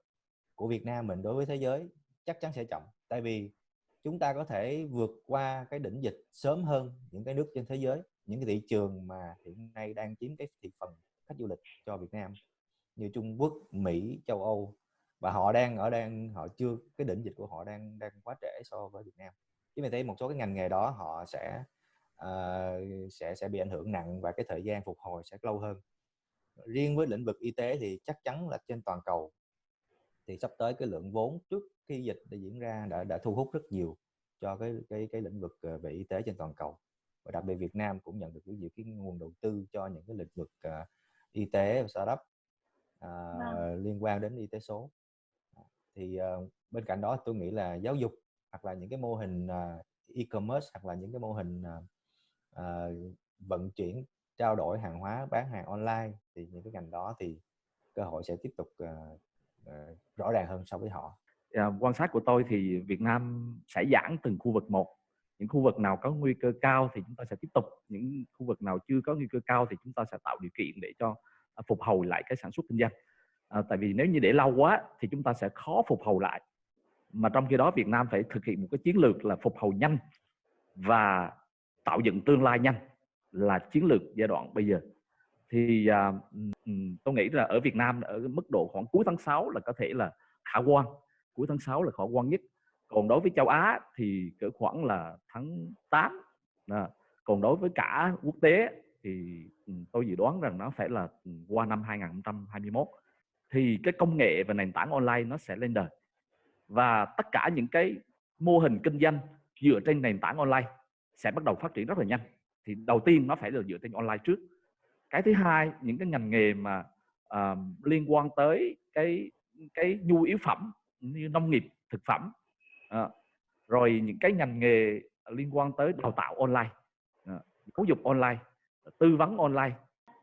của Việt Nam mình đối với thế giới chắc chắn sẽ chậm, tại vì chúng ta có thể vượt qua cái đỉnh dịch sớm hơn những cái nước trên thế giới, những cái thị trường mà hiện nay đang chiếm cái thị phần khách du lịch cho Việt Nam như Trung Quốc, Mỹ, châu Âu, và họ chưa, cái đỉnh dịch của họ đang quá trễ so với Việt Nam. Chứ mình thấy một số cái ngành nghề đó họ sẽ bị ảnh hưởng nặng và cái thời gian phục hồi sẽ lâu hơn. Riêng với lĩnh vực y tế thì chắc chắn là trên toàn cầu thì sắp tới cái lượng vốn trước khi dịch đã diễn ra đã thu hút rất nhiều cho cái lĩnh vực về y tế trên toàn cầu, và đặc biệt Việt Nam cũng nhận được rất nhiều cái nguồn đầu tư cho những cái lĩnh vực y tế và startup liên quan đến y tế số. Thì bên cạnh đó tôi nghĩ là giáo dục hoặc là những cái mô hình e-commerce hoặc là những cái mô hình vận chuyển, trao đổi hàng hóa, bán hàng online, thì những cái ngành đó thì cơ hội sẽ tiếp tục rõ ràng hơn so với họ. Quan sát của tôi thì Việt Nam sẽ giãn từng khu vực một. Những khu vực nào có nguy cơ cao thì chúng ta sẽ tiếp tục, những khu vực nào chưa có nguy cơ cao thì chúng ta sẽ tạo điều kiện để cho phục hồi lại cái sản xuất kinh doanh. Tại vì nếu như để lâu quá thì chúng ta sẽ khó phục hồi lại, mà trong khi đó Việt Nam phải thực hiện một cái chiến lược là phục hồi nhanh và tạo dựng tương lai nhanh, là chiến lược giai đoạn bây giờ. Thì tôi nghĩ là ở Việt Nam ở mức độ khoảng cuối tháng 6 là có thể là khả quan, cuối tháng 6 là khả quan nhất. Còn đối với châu Á thì cỡ khoảng là tháng 8. Còn đối với cả quốc tế thì tôi dự đoán rằng nó phải là qua năm 2021 thì cái công nghệ và nền tảng online nó sẽ lên đời, và tất cả những cái mô hình kinh doanh dựa trên nền tảng online sẽ bắt đầu phát triển rất là nhanh. Thì đầu tiên nó phải là dựa trên online trước. Cái thứ hai, những cái ngành nghề mà liên quan tới cái nhu yếu phẩm như nông nghiệp, thực phẩm, rồi những cái ngành nghề liên quan tới đào tạo online, giáo dục online, tư vấn online.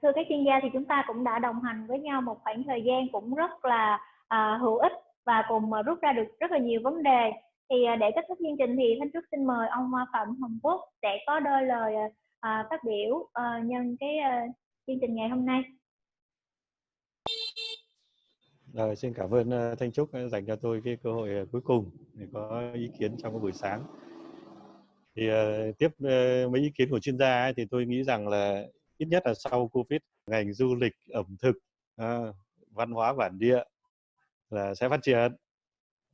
Thưa các chuyên gia, thì chúng ta cũng đã đồng hành với nhau một khoảng thời gian cũng rất là hữu ích và cùng rút ra được rất là nhiều vấn đề. Thì để kết thúc chương trình thì Thanh Trúc xin mời ông Phạm Hồng Quốc sẽ có đôi lời phát biểu nhân cái chương trình ngày hôm nay. Xin cảm ơn Thanh Trúc dành cho tôi cái cơ hội cuối cùng để có ý kiến trong cái buổi sáng. Thì tiếp mấy ý kiến của chuyên gia ấy, thì tôi nghĩ rằng là ít nhất là sau Covid, ngành du lịch, ẩm thực, văn hóa bản địa là sẽ phát triển.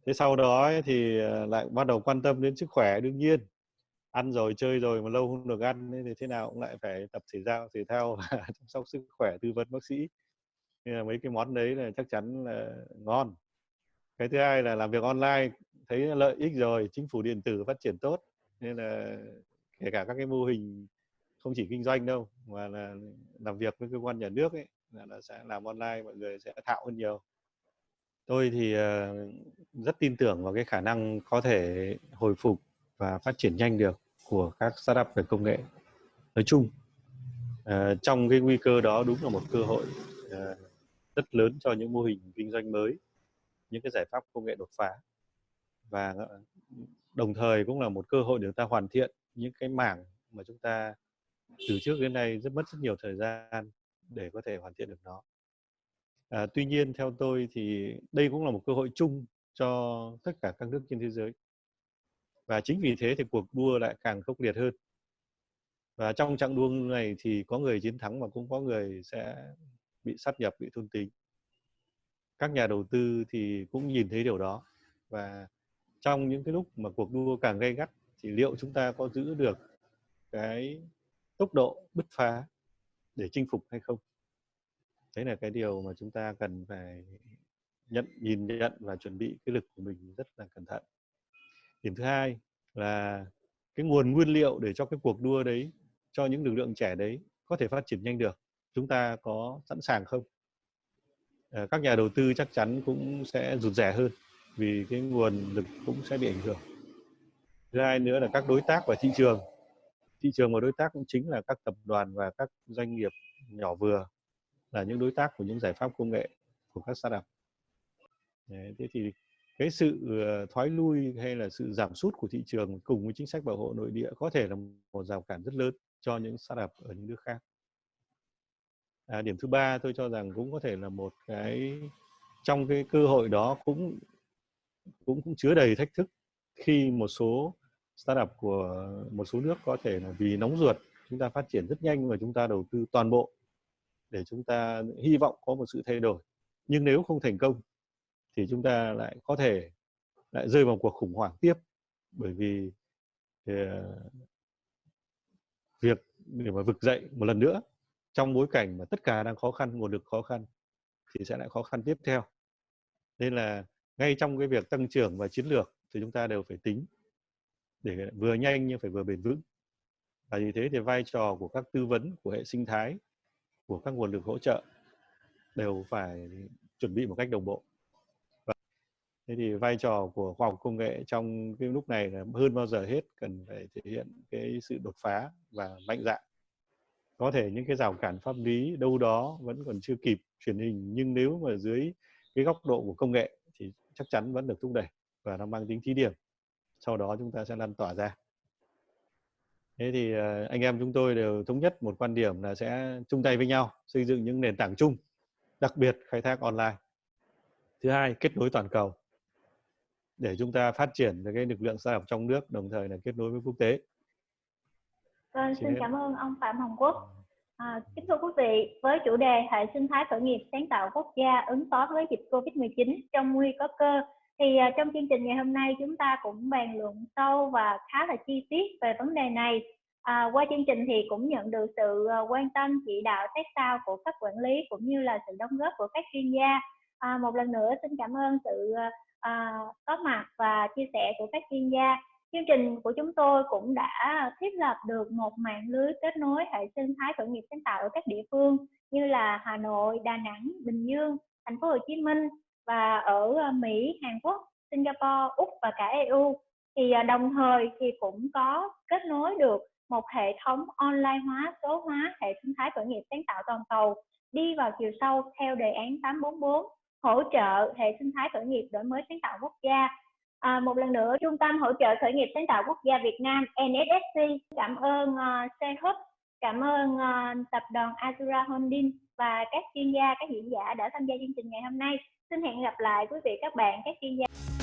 Thế sau đó ấy, thì lại bắt đầu quan tâm đến sức khỏe. Đương nhiên ăn rồi chơi rồi mà lâu không được ăn thì thế nào cũng lại phải tập thể thao và chăm sóc sức khỏe, tư vấn bác sĩ. Nên là mấy cái món đấy là chắc chắn là ngon. Cái thứ hai là làm việc online thấy lợi ích rồi, chính phủ điện tử phát triển tốt, nên là kể cả các cái mô hình không chỉ kinh doanh đâu mà là làm việc với cơ quan nhà nước ấy là sẽ làm online, mọi người sẽ thạo hơn nhiều. Tôi thì rất tin tưởng vào cái khả năng có thể hồi phục và phát triển nhanh được của các startup về công nghệ nói chung. Trong cái nguy cơ đó đúng là một cơ hội rất lớn cho những mô hình kinh doanh mới, những cái giải pháp công nghệ đột phá, và đồng thời cũng là một cơ hội để chúng ta hoàn thiện những cái mảng mà chúng ta từ trước đến nay mất rất nhiều thời gian để có thể hoàn thiện được nó. Tuy nhiên theo tôi thì đây cũng là một cơ hội chung cho tất cả các nước trên thế giới, và chính vì thế thì cuộc đua lại càng khốc liệt hơn. Và trong chặng đua này thì có người chiến thắng mà cũng có người sẽ bị sát nhập, bị thôn tính. Các nhà đầu tư thì cũng nhìn thấy điều đó, và trong những cái lúc mà cuộc đua càng gay gắt thì liệu chúng ta có giữ được cái tốc độ bứt phá để chinh phục hay không? Đấy là cái điều mà chúng ta cần phải nhìn nhận và chuẩn bị cái lực của mình rất là cẩn thận. Điểm thứ hai là cái nguồn nguyên liệu để cho cái cuộc đua đấy, cho những lực lượng trẻ đấy có thể phát triển nhanh được, chúng ta có sẵn sàng không? Các nhà đầu tư chắc chắn cũng sẽ rụt rè hơn vì cái nguồn lực cũng sẽ bị ảnh hưởng. Thứ hai nữa là các đối tác và thị trường và đối tác cũng chính là các tập đoàn và các doanh nghiệp nhỏ vừa, là những đối tác của những giải pháp công nghệ. của các startup. Đấy, thế thì cái sự thoái lui hay là sự giảm sút của thị trường cùng với chính sách bảo hộ nội địa có thể là một rào cản rất lớn cho những startup ở những nước khác. Điểm thứ ba tôi cho rằng cũng có thể là một cái trong cái cơ hội đó cũng chứa đầy thách thức khi một số startup của một số nước có thể là vì nóng ruột chúng ta phát triển rất nhanh và chúng ta đầu tư toàn bộ để chúng ta hy vọng có một sự thay đổi, nhưng nếu không thành công thì chúng ta lại có thể lại rơi vào cuộc khủng hoảng tiếp, bởi vì việc để mà vực dậy một lần nữa trong bối cảnh mà tất cả đang khó khăn, nguồn lực khó khăn thì sẽ lại khó khăn tiếp theo. Nên là ngay trong cái việc tăng trưởng và chiến lược thì chúng ta đều phải tính để vừa nhanh nhưng phải vừa bền vững. Và vì thế thì vai trò của các tư vấn, của hệ sinh thái, của các nguồn lực hỗ trợ đều phải chuẩn bị một cách đồng bộ. Thế thì vai trò của khoa học công nghệ trong cái lúc này là hơn bao giờ hết cần phải thể hiện cái sự đột phá và mạnh dạn. Có thể những cái rào cản pháp lý đâu đó vẫn còn chưa kịp truyền hình, nhưng nếu mà dưới cái góc độ của công nghệ thì chắc chắn vẫn được thúc đẩy và nó mang tính thí điểm. Sau đó chúng ta sẽ lan tỏa ra. Thế thì anh em chúng tôi đều thống nhất một quan điểm là sẽ chung tay với nhau xây dựng những nền tảng chung, đặc biệt khai thác online. Thứ hai, kết nối toàn cầu để chúng ta phát triển cái lực lượng startup trong nước, đồng thời là kết nối với quốc tế. Vâng, xin cảm ơn ông Phạm Hồng Quốc. Kính thưa quý vị, với chủ đề hệ sinh thái khởi nghiệp sáng tạo quốc gia ứng phó với dịch Covid-19 trong nguy có cơ, thì trong chương trình ngày hôm nay chúng ta cũng bàn luận sâu và khá là chi tiết về vấn đề này. Qua chương trình thì cũng nhận được sự quan tâm, chỉ đạo sát sao của các quản lý cũng như là sự đóng góp của các chuyên gia. Một lần nữa xin cảm ơn sự có mặt và chia sẻ của các chuyên gia. Chương trình của chúng tôi cũng đã thiết lập được một mạng lưới kết nối hệ sinh thái khởi nghiệp sáng tạo ở các địa phương như là Hà Nội, Đà Nẵng, Bình Dương, Thành phố Hồ Chí Minh và ở Mỹ, Hàn Quốc, Singapore, Úc và cả EU. Thì đồng thời thì cũng có kết nối được một hệ thống online hóa, số hóa hệ sinh thái khởi nghiệp sáng tạo toàn cầu đi vào chiều sâu theo đề án 844, hỗ trợ hệ sinh thái khởi nghiệp đổi mới sáng tạo quốc gia. Một lần nữa, Trung tâm Hỗ trợ Khởi nghiệp Sáng tạo Quốc gia Việt Nam NSSC cảm ơn C-Hub, cảm ơn tập đoàn Azura Holding và các chuyên gia, các diễn giả đã tham gia chương trình ngày hôm nay. Xin hẹn gặp lại quý vị các bạn, các chuyên gia.